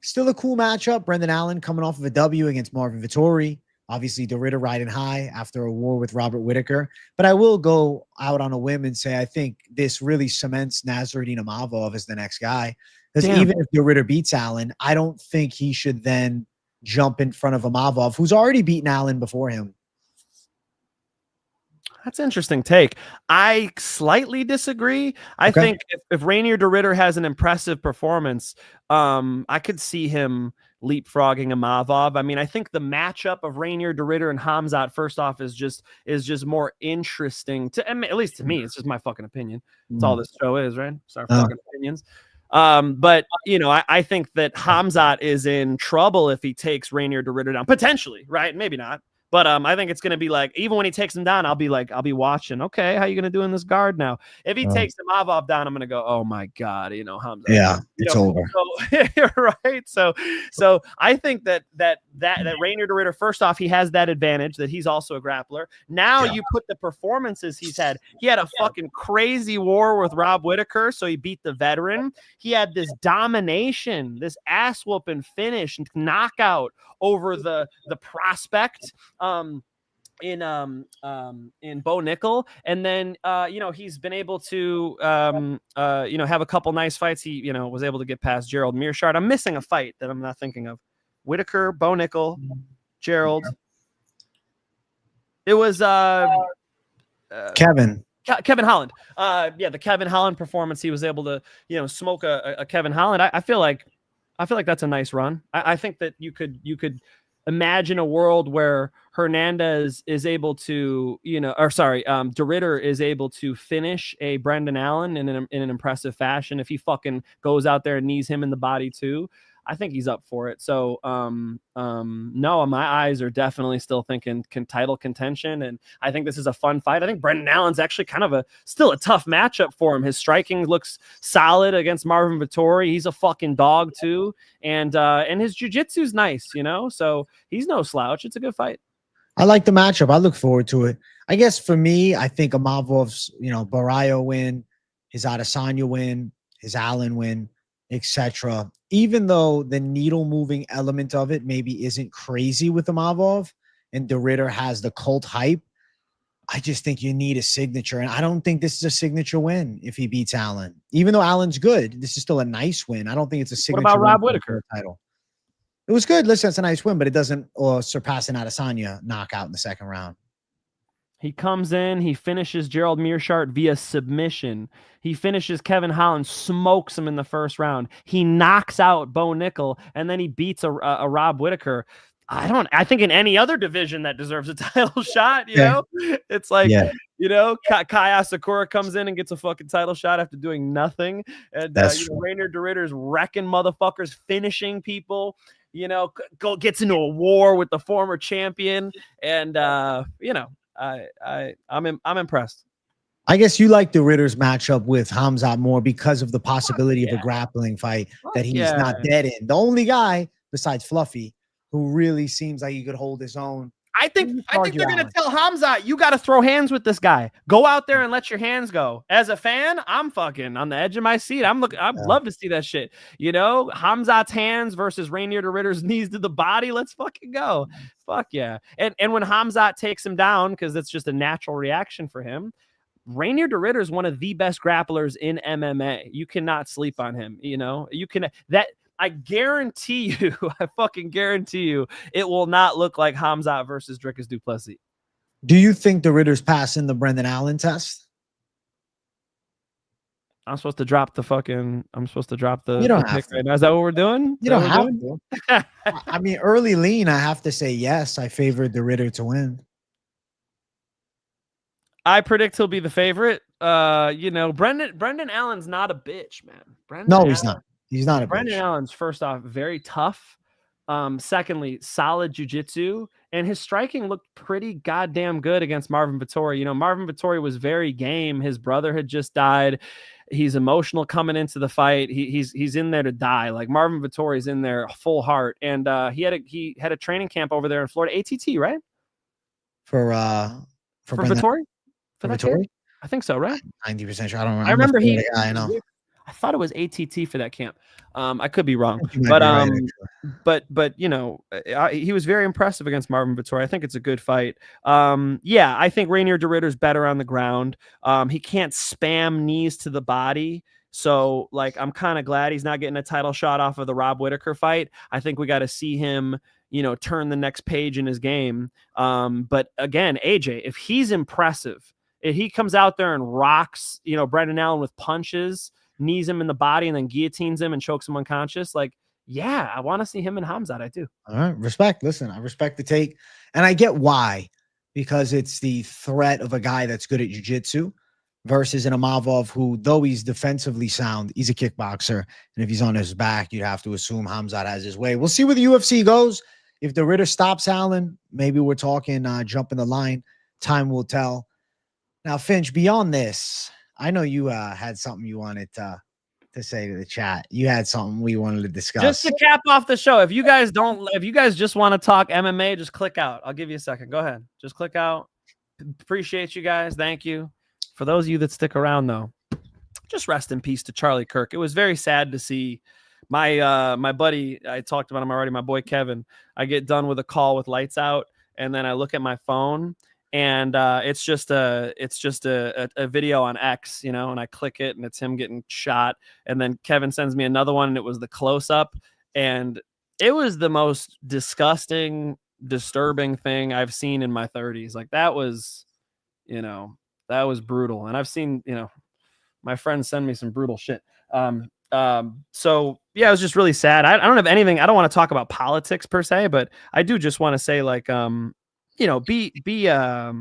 S5: Still a cool matchup. Brendan Allen coming off of a W against Marvin Vettori. Obviously, de Ridder riding high after a war with Robert Whittaker. But I will go out on a whim and say I think this really cements Nasruddin Imavov as the next guy. Because even if de Ridder beats Allen, I don't think he should then jump in front of Imavov, who's already beaten Allen before him.
S4: That's an interesting take. I slightly disagree. I think if Rainier de Ridder has an impressive performance, I could see him leapfrogging Imavov. I mean, I think the matchup of Rainier de Ridder and Khamzat, first off, is just more interesting to, I mean, at least to me. It's just my fucking opinion. That's all this show is, right? It's our fucking opinions. But you know, I think that Khamzat is in trouble if he takes Rainier de Ridder down, potentially, right? Maybe not. But I think it's going to be like, even when he takes him down, I'll be watching. Okay, how you going to do in this guard now? If he takes Imavov down, I'm going to go, oh my God, you know, Khamzat.
S5: Yeah, it's over.
S4: So, right. So I think that Rainier de Ridder, first off, he has that advantage that he's also a grappler. Now you put the performances he's had. He had a fucking crazy war with Rob Whittaker, so he beat the veteran. He had this domination, this ass whooping finish and knockout over the prospect in Bo Nickel, and then you know, he's been able to you know, have a couple nice fights. He, you know, was able to get past Gerald Mearshart. I'm missing a fight that I'm not thinking of. Whittaker, Bo Nickel, Gerald. It was
S5: Kevin
S4: Holland. Yeah, the Kevin Holland performance. He was able to, you know, smoke a Kevin Holland. I feel like that's a nice run. I think that you could imagine a world where Hernandez is able to, you know, or sorry, de Ridder is able to finish a Brendan Allen in an impressive fashion. If he fucking goes out there and knees him in the body too, I think he's up for it. So, no, my eyes are definitely still thinking title contention, and I think this is a fun fight. I think Brendan Allen's actually kind of still a tough matchup for him. His striking looks solid against Marvin Vettori. He's a fucking dog too, and his jiu-jitsu's nice, you know. So he's no slouch. It's a good fight.
S5: I like the matchup. I look forward to it. I guess for me, I think Imavov's, you know, Barrio win, his Adesanya win, his Allen win, etc. Even though the needle moving element of it maybe isn't crazy with Imavov and de Ridder has the cult hype, I just think you need a signature. And I don't think this is a signature win if he beats Allen. Even though Allen's good, this is still a nice win. I don't think it's a signature.
S4: What about Rob
S5: win
S4: Whittaker?
S5: Title. It was good. Listen, it's a nice win, but it doesn't surpass an Adesanya knockout in the second round.
S4: He comes in, he finishes Gerald Mearshart via submission. He finishes Kevin Holland, smokes him in the first round. He knocks out Bo Nickel, and then he beats a Rob Whittaker. I think in any other division that deserves a title shot, you know? It's like, you know, Kai Asakura comes in and gets a fucking title shot after doing nothing. And you know, Rainier de Ridder's wrecking motherfuckers, finishing people. You know, gets into a war with the former champion, and you know, I'm impressed.
S5: I guess you like de Ridder's matchup with Khamzat more because of the possibility of a grappling fight that he's not dead in. The only guy besides Fluffy who really seems like he could hold his own.
S4: I think they're going to tell Khamzat, you got to throw hands with this guy. Go out there and let your hands go. As a fan, I'm fucking on the edge of my seat. I'd love to see that shit. You know, Khamzat's hands versus Rainier de Ridder's knees to the body. Let's fucking go. Fuck yeah. And when Khamzat takes him down, because it's just a natural reaction for him, Rainier de Ridder is one of the best grapplers in MMA. You cannot sleep on him. You know, I guarantee you, I fucking guarantee you, it will not look like Khamzat versus Dricus du Plessis.
S5: Do you think de Ridder's passing the Brendan Allen test?
S4: I'm supposed to drop the fucking. I'm supposed to drop the.
S5: You don't
S4: the
S5: have
S4: pick
S5: to.
S4: right now. Is that what we're doing?
S5: You don't have to. I mean, early lean, I have to say yes. I favored the Ritter to win.
S4: I predict he'll be the favorite. You know, Brendan Allen's not a bitch, man.
S5: No, he's not. He's not a
S4: Brendan
S5: bitch.
S4: Allen's first off very tough. Secondly, solid jiu-jitsu, and his striking looked pretty goddamn good against Marvin Vettori. You know, Marvin Vettori was very game. His brother had just died. He's emotional coming into the fight. He's in there to die. Like Marvin Vettori's in there full heart, and he had a training camp over there in Florida. ATT, right?
S5: For
S4: Vettori. For that
S5: Vettori?
S4: kid? I think so, right?
S5: 90% sure. I don't remember.
S4: I remember
S5: I know.
S4: I thought it was ATT for that camp. I could be wrong,
S5: You might be right,
S4: but you know, he was very impressive against Marvin Vettori. I think it's a good fight. Yeah, I think Rainier DeRitter's better on the ground. He can't spam knees to the body. So, like, I'm kind of glad he's not getting a title shot off of the Rob Whittaker fight. I think we got to see him, you know, turn the next page in his game. But again, AJ, if he's impressive, if he comes out there and rocks, you know, Brendan Allen with punches, knees him in the body, and then guillotines him and chokes him unconscious, like, yeah, I want to see him and Hamzat. I do.
S5: All right. Respect. Listen, I respect the take. And I get why, because it's the threat of a guy that's good at jiu-jitsu versus an Imavov who, though he's defensively sound, he's a kickboxer. And if he's on his back, you'd have to assume Hamzat has his way. We'll see where the UFC goes. If the Ritter stops Allen, maybe we're talking jumping the line. Time will tell. Now, Finch, beyond this, I know you had something you wanted to say to the chat. You had something we wanted to discuss.
S4: Just to cap off the show, if you guys just want to talk MMA, just click out. I'll give you a second. Go ahead. Just click out. Appreciate you guys. Thank you. For those of you that stick around, though, just rest in peace to Charlie Kirk. It was very sad to see my buddy. I talked about him already. My boy Kevin. I get done with a call with lights out, and then I look at my phone. And it's just a video on X, you know, and I click it and it's him getting shot. And then Kevin sends me another one and it was the close up. And it was the most disgusting, disturbing thing I've seen in my 30s. Like that was brutal. And I've seen, you know, my friends send me some brutal shit. So yeah, it was just really sad. I don't have anything. I don't want to talk about politics per se, but I do just want to say like, you know, be a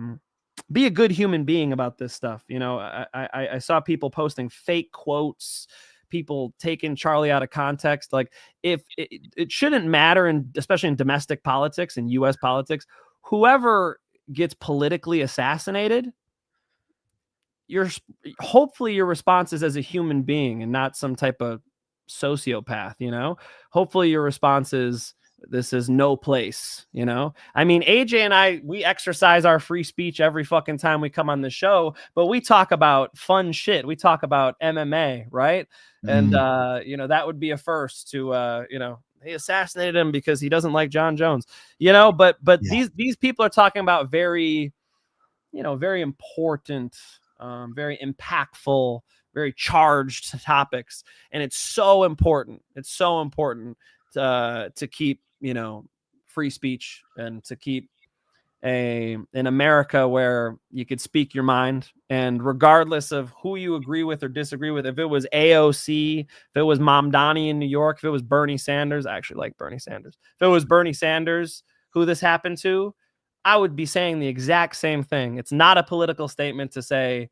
S4: good human being about this stuff. You know, I saw people posting fake quotes, people taking Charlie out of context. Like if it shouldn't matter, and especially in domestic politics and US politics, whoever gets politically assassinated, hopefully your response is as a human being and not some type of sociopath, you know. Hopefully your response is, this is no place, you know. I mean, AJ and we exercise our free speech every fucking time we come on the show, but we talk about fun shit. We talk about MMA, right? And you know, that would be a first to you know, he assassinated him because he doesn't like John Jones, you know. But yeah. these people are talking about very, you know, very important, very impactful, very charged topics, and it's so important. It's so important to keep, you know, free speech and to keep in America where you could speak your mind, and regardless of who you agree with or disagree with, if it was AOC, if it was Mamdani in New York, if it was Bernie Sanders, I actually like Bernie Sanders. If it was Bernie Sanders who this happened to, I would be saying the exact same thing. It's not a political statement to say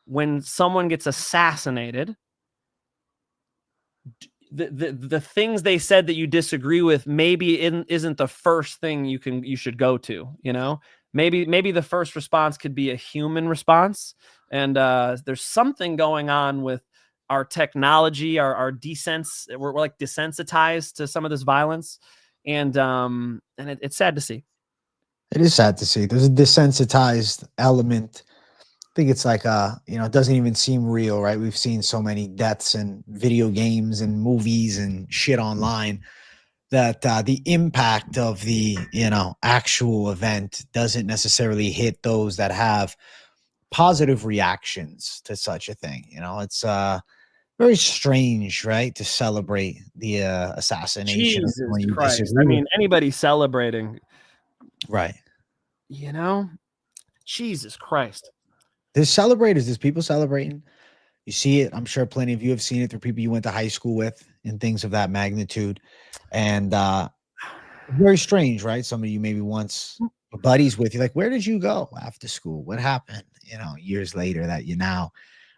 S4: when someone gets assassinated, the things they said that you disagree with maybe isn't the first thing you should go to, you know. Maybe the first response could be a human response, and there's something going on with our technology, our we're like desensitized to some of this violence, and it's sad to see.
S5: It is sad to see. There's a desensitized element. I think it's like you know, it doesn't even seem real, right? We've seen so many deaths in video games and movies and shit online that the impact of the, you know, actual event doesn't necessarily hit those that have positive reactions to such a thing. You know, it's very strange, right, to celebrate the assassination.
S4: Jesus Christ. I mean, anybody celebrating,
S5: right?
S4: You know, Jesus Christ.
S5: There's celebrators. There's people celebrating. You see it. I'm sure plenty of you have seen it through people you went to high school with and things of that magnitude. And very strange, right? Some of you maybe once were buddies with you, like, where did you go after school? What happened? You know, years later that you now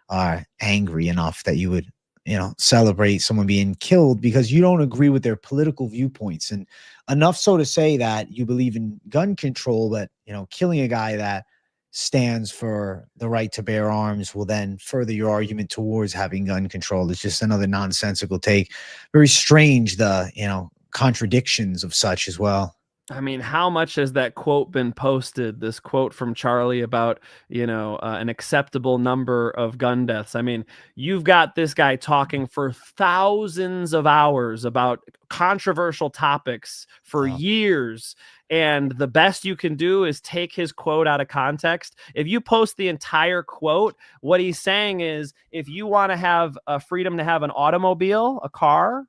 S5: are angry enough that you would, you know, celebrate someone being killed because you don't agree with their political viewpoints. And enough so to say that you believe in gun control, but, you know, killing a guy that stands for the right to bear arms will then further your argument towards having gun control. It's just another nonsensical take. Very strange, the, you know, contradictions of such as well.
S4: I mean, how much has that quote been posted? This quote from Charlie about, you know, an acceptable number of gun deaths. I mean, you've got this guy talking for thousands of hours about controversial topics for years. And the best you can do is take his quote out of context. If you post the entire quote, what he's saying is, if you want to have a freedom to have an automobile, a car,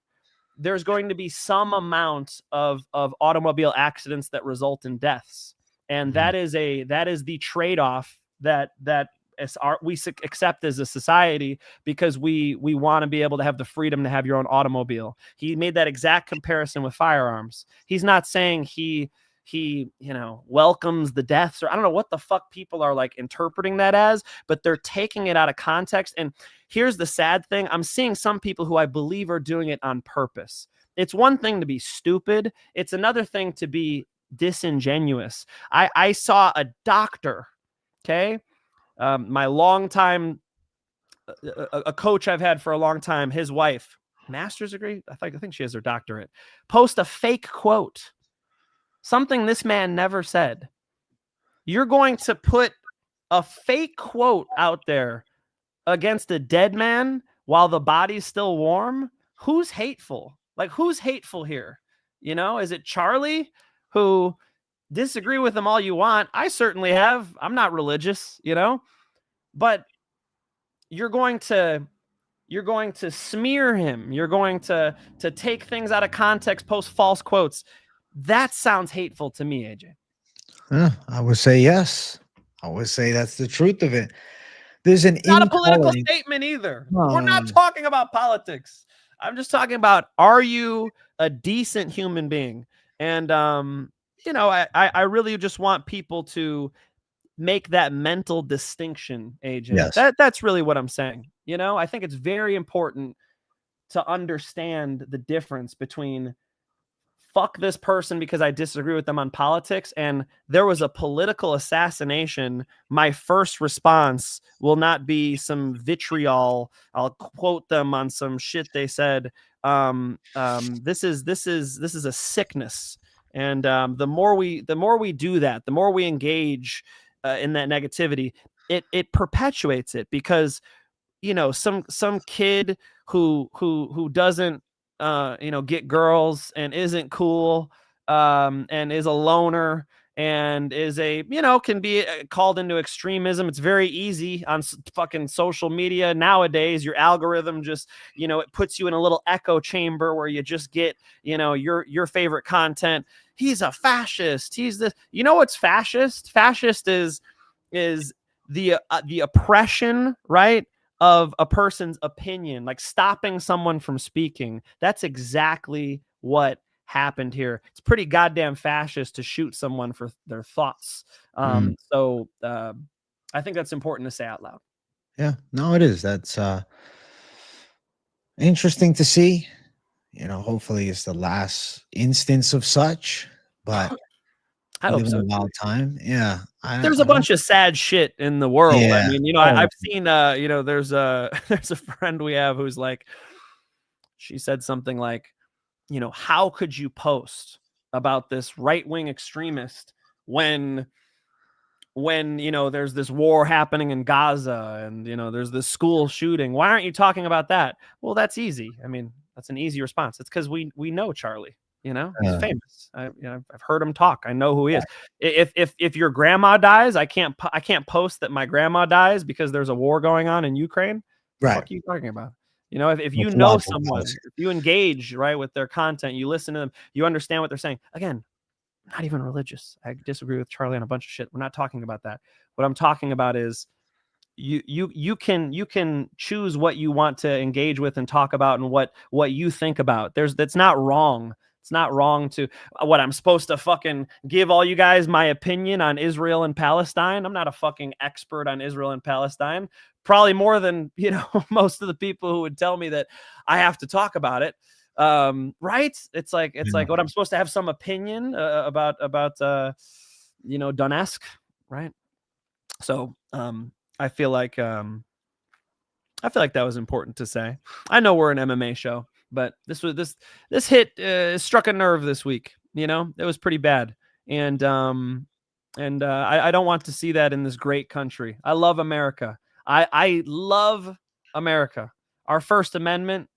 S4: there's going to be some amount of automobile accidents that result in deaths. And that is the trade-off that we accept as a society, because we want to be able to have the freedom to have your own automobile. He made that exact comparison with firearms. He's not saying he you know, welcomes the deaths, or I don't know what the fuck people are like interpreting that as, but they're taking it out of context. And here's the sad thing. I'm seeing some people who I believe are doing it on purpose. It's one thing to be stupid. It's another thing to be disingenuous. I saw a doctor, okay? My longtime, a coach I've had for a long time, his wife, master's degree, I think she has her doctorate, post a fake quote. Something this man never said. You're going to put a fake quote out there against a dead man while the body's still warm? Who's hateful? Like, who's hateful here? You know, is it Charlie, who disagree with him all you want? I certainly have. I'm not religious, you know, but you're going to smear him. You're going to take things out of context, post false quotes. That sounds hateful to me, AJ.
S5: I would say yes. I would say that's the truth of it. There's an
S4: not a political statement either. We're not talking about politics. I'm just talking about, are you a decent human being? And you know, I really just want people to make that mental distinction, AJ.
S5: Yes.
S4: That's really what I'm saying. You know, I think it's very important to understand the difference between fuck this person because I disagree with them on politics, and there was a political assassination. My first response will not be some vitriol. I'll quote them on some shit they said. This is a sickness, and the more we do that, the more we engage in that negativity, it perpetuates it, because you know, some kid who doesn't you know, get girls and isn't cool, and is a loner and is a, you know, can be called into extremism. It's very easy on fucking social media nowadays. Your algorithm just, you know, it puts you in a little echo chamber where you just get, you know, your favorite content. He's a fascist. He's this. You know what's fascist? Fascist is the oppression, right, of a person's opinion, like stopping someone from speaking. That's exactly what happened here. It's pretty goddamn fascist to shoot someone for their thoughts. So I think that's important to say out loud.
S5: Yeah, no, it is. That's interesting to see. You know, hopefully it's the last instance of such, but
S4: I hope so.
S5: A wild time. Yeah.
S4: There's a bunch of sad shit in the world.
S5: Yeah.
S4: I mean, you know, I've seen, you know, there's a friend we have who's like, she said something like, you know, how could you post about this right-wing extremist when, you know, there's this war happening in Gaza and, you know, there's this school shooting? Why aren't you talking about that? Well, that's easy. I mean, that's an easy response. It's because we know Charlie. You know, he's famous. You know, I've heard him talk. I know who he is. If your grandma dies, I can't post that my grandma dies because there's a war going on in Ukraine.
S5: Right.
S4: What the fuck are you talking about? You know, if you know someone, if you engage right with their content, you listen to them, you understand what they're saying. Again, not even religious. I disagree with Charlie on a bunch of shit. We're not talking about that. What I'm talking about is you can choose what you want to engage with and talk about and what you think about. That's not wrong. It's not wrong to what I'm supposed to fucking give all you guys my opinion on Israel and Palestine. I'm not a fucking expert on Israel and Palestine. Probably more than, most of the people who would tell me that I have to talk about it. Right? It's like what I'm supposed to have some opinion about Donetsk, right? So I feel like that was important to say. I know we're an MMA show, but this hit struck a nerve this week. It was pretty bad, and I don't want to see that in this great country. I love America. I love America. Our First Amendment,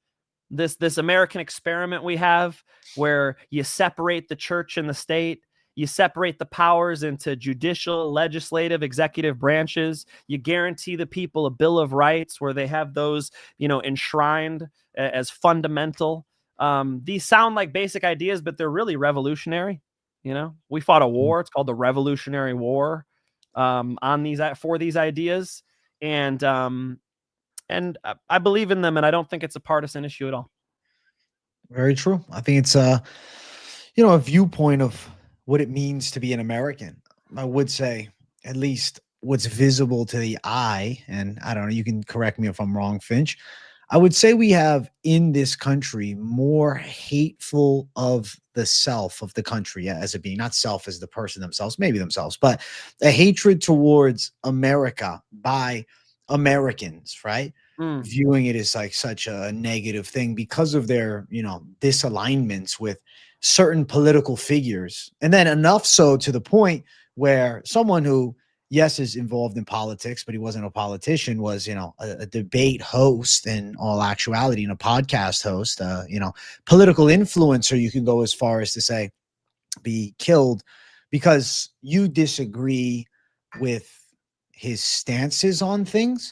S4: this American experiment we have, where you separate the church and the state. You separate the powers into judicial, legislative, executive branches. You guarantee the people a Bill of Rights where they have those, enshrined as fundamental. These sound like basic ideas, but they're really revolutionary. We fought a war. It's called the Revolutionary War for these ideas. And I believe in them, and I don't think it's a partisan issue at all.
S5: Very true. I think it's a viewpoint of what it means to be an American. I would say at least what's visible to the eye, and I don't know, you can correct me if I'm wrong, Finch. I would say we have in this country more hateful of the self of the country as a being, not self as the person themselves, maybe themselves, but a hatred towards America by Americans, right? Viewing it as like such a negative thing because of their, disalignments with certain political figures. And then enough so to the point where someone who, yes, is involved in politics, but he wasn't a politician, was, a debate host in all actuality and a podcast host, political influencer, you can go as far as to say, be killed because you disagree with his stances on things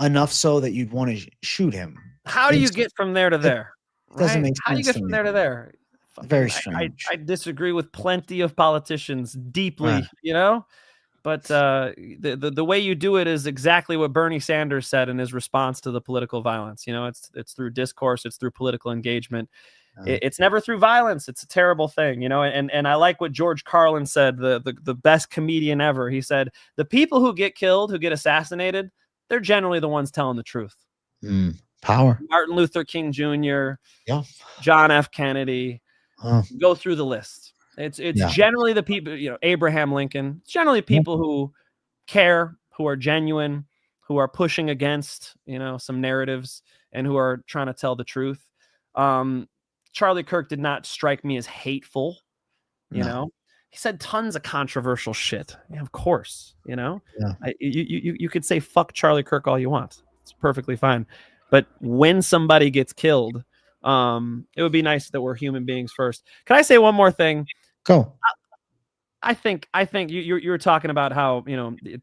S5: enough so that you'd want to shoot him.
S4: How do you get from there to there?
S5: Doesn't make sense.
S4: How do you get from there to there?
S5: Very strange.
S4: I disagree with plenty of politicians deeply, but the way you do it is exactly what Bernie Sanders said in his response to the political violence. It's through discourse, it's through political engagement. It's never through violence. It's a terrible thing, and I like what George Carlin said, the best comedian ever. He said, the people who get killed, who get assassinated, they're generally the ones telling the truth.
S5: Power.
S4: Martin Luther King Jr., John F. Kennedy, go through the list. It's generally the people, Abraham Lincoln, it's generally people who care, who are genuine, who are pushing against, some narratives and who are trying to tell the truth. Charlie Kirk did not strike me as hateful, He said tons of controversial shit. Yeah, of course, you could say fuck Charlie Kirk all you want. It's perfectly fine. But when somebody gets killed, it would be nice that we're human beings first. Can I say one more thing?
S5: Go.
S4: I think you were talking about how,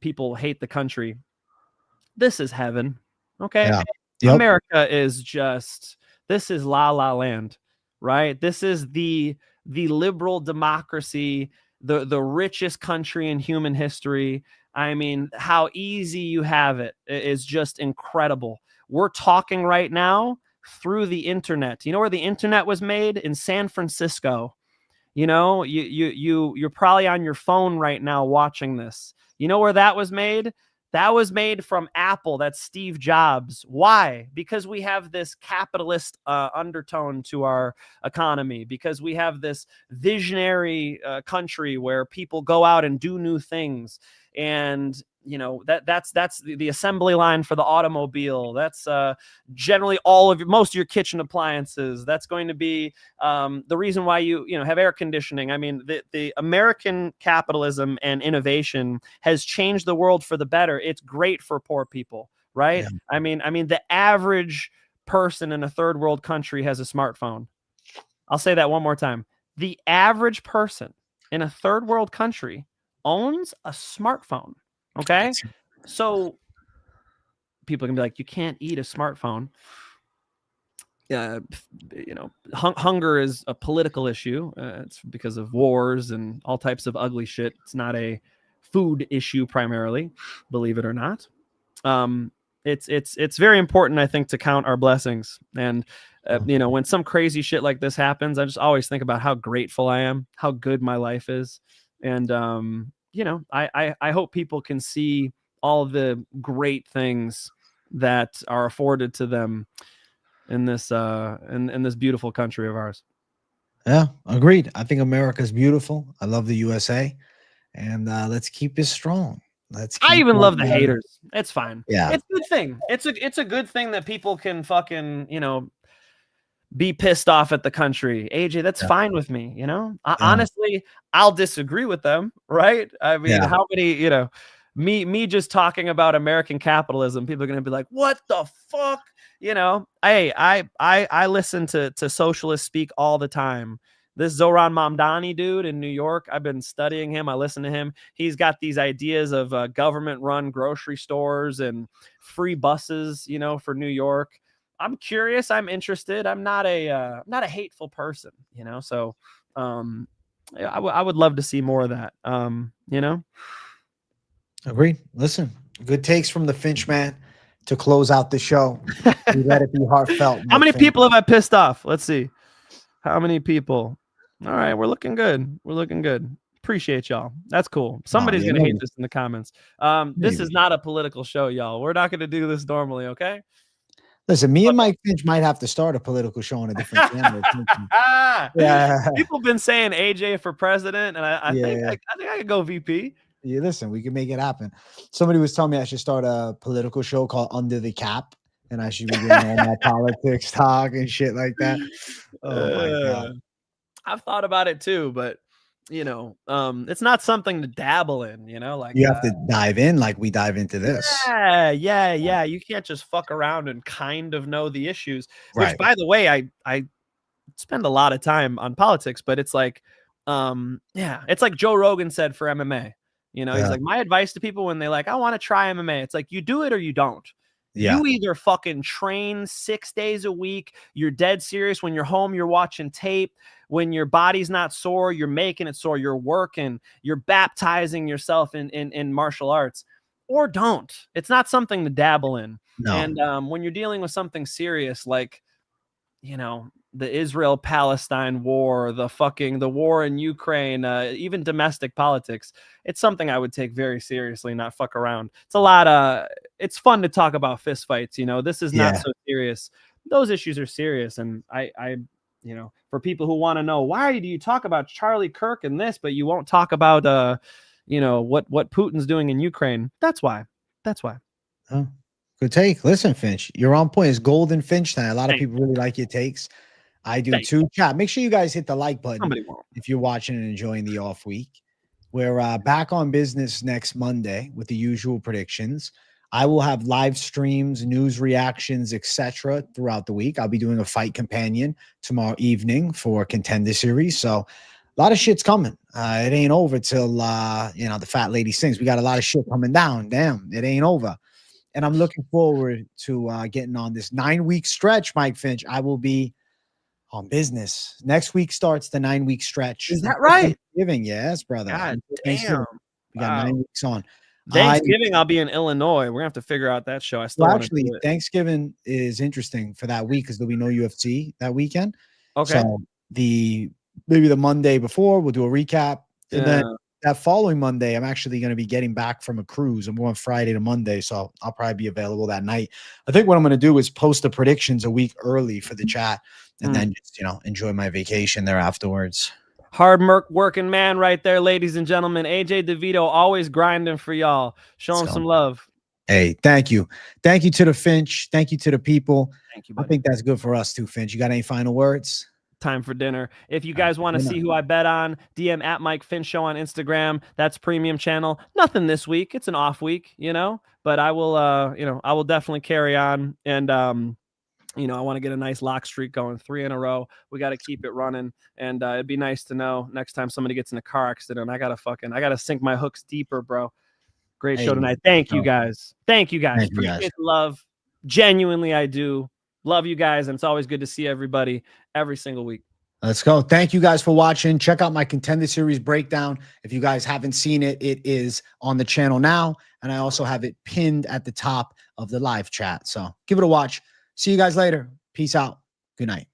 S4: people hate the country. This is heaven. Okay.
S5: Yeah. Yep.
S4: America is this is la la land, right? This is the liberal democracy, the richest country in human history. I mean, how easy you have it is just incredible. We're talking right now through the internet. You know where the internet was made? In San Francisco. You're probably on your phone right now watching this. You know where that was made? That was made from Apple. That's Steve Jobs. Why? Because we have this capitalist undertone to our economy, because we have this visionary country where people go out and do new things. And that's the assembly line for the automobile. That's generally most of your kitchen appliances. That's going to be the reason why you have air conditioning. I mean, the American capitalism and innovation has changed the world for the better. It's great for poor people, right? Yeah. I mean, the average person in a third world country has a smartphone. I'll say that one more time. The average person in a third world country owns a smartphone. Okay, so people can be like, you can't eat a smartphone. Hunger is a political issue. It's because of wars and all types of ugly shit. It's not a food issue primarily, believe it or not. it's very important, I think, to count our blessings. And when some crazy shit like this happens, I just always think about how grateful I am, how good my life is. And I hope people can see all the great things that are afforded to them in this in this beautiful country of ours.
S5: Yeah, agreed. I think America's beautiful. I love the USA, and let's keep it strong.
S4: I even love the haters. It's fine.
S5: Yeah,
S4: it's a good thing. It's a good thing that people can fucking be pissed off at the country. AJ, that's fine with me. Honestly, I'll disagree with them, right? I mean, how many me just talking about American capitalism, people are gonna be like, what the fuck? I listen to socialists speak all the time. This Zoran Mamdani dude in New York, I've been studying him. I listen to him. He's got these ideas of government-run grocery stores and free buses, for New York. I'm curious. I'm interested. I'm not a hateful person, So, I would love to see more of that.
S5: Agreed. Listen, good takes from the Finch man to close out the show. We let it be heartfelt.
S4: How many people have I pissed off? Let's see. How many people? All right, we're looking good. We're looking good. Appreciate y'all. That's cool. Somebody's gonna hate this in the comments. This is not a political show, y'all. We're not gonna do this normally, okay?
S5: Listen, me and Mike Finch might have to start a political show on a different channel. Yeah.
S4: People have been saying AJ for president, and I think I could go VP.
S5: Yeah, listen, we can make it happen. Somebody was telling me I should start a political show called Under the Cap, and I should be doing all my politics talk and shit like that. Oh my God.
S4: I've thought about it too, but it's not something to dabble in, like
S5: you have to dive in like we dive into this.
S4: Yeah. You can't just fuck around and kind of know the issues.
S5: Right.
S4: Which, by the way, I spend a lot of time on politics, but it's like, it's like Joe Rogan said for MMA. He's like, my advice to people when they like, I want to try MMA. It's like, you do it or you don't. Yeah. You either fucking train 6 days a week. You're dead serious. When you're home, you're watching tape. When your body's not sore, you're making it sore. You're working. You're baptizing yourself in martial arts. Or don't. It's not something to dabble in. No. And when you're dealing with something serious like, the Israel-Palestine war, the war in Ukraine, even domestic politics, it's something I would take very seriously, not fuck around. It's a lot it's fun to talk about fist fights. This is not so serious. Those issues are serious. And I for people who want to know, why do you talk about Charlie Kirk and this, but you won't talk about, what Putin's doing in Ukraine? That's why.
S5: Oh, good take. Listen, Finch, you're on point. It's golden Finch time. A lot of people really like your takes. I do too. Chat. Make sure you guys hit the like button if you're watching and enjoying the off week. We're back on business next Monday with the usual predictions. I will have live streams, news reactions, etc. throughout the week. I'll be doing a fight companion tomorrow evening for Contender series. So a lot of shit's coming. It ain't over till the fat lady sings. We got a lot of shit coming down. Damn, it ain't over. And I'm looking forward to getting on this 9-week stretch, Mike Finch. I will be on business. Next week starts the 9-week stretch.
S4: Is that right?
S5: Thanksgiving, yes, brother.
S4: God damn.
S5: We got 9 weeks on.
S4: Thanksgiving, I'll be in Illinois. We're gonna have to figure out that show.
S5: Actually, Thanksgiving is interesting for that week because there'll be no UFC that weekend.
S4: Okay.
S5: So maybe the Monday before we'll do a recap, and then that following Monday, I'm actually going to be getting back from a cruise. I'm going Friday to Monday, so I'll probably be available that night. I think what I'm going to do is post the predictions a week early for the chat, and then just enjoy my vacation there afterwards.
S4: Hard working man right there, ladies and gentlemen. AJ DeVito always grinding for y'all. Show him some love.
S5: Hey, thank you. Thank you to the Finch. Thank you to the people.
S4: Thank you, buddy.
S5: I think that's good for us too, Finch. You got any final words?
S4: Time for dinner. If you guys want to see who I bet on, DM at Mike Finch Show on Instagram. That's premium channel. Nothing this week. It's an off week, but I will, I will definitely carry on. And, I want to get a nice lock streak going, 3 in a row. We got to keep it running. And it'd be nice to know next time somebody gets in a car accident, I got to sink my hooks deeper, bro. Great show tonight. Thank you guys. Appreciate the love. Genuinely, I do. Love you guys. And it's always good to see everybody every single week.
S5: Let's go. Thank you guys for watching. Check out my Contender Series breakdown. If you guys haven't seen it, it is on the channel now. And I also have it pinned at the top of the live chat. So give it a watch. See you guys later. Peace out. Good night.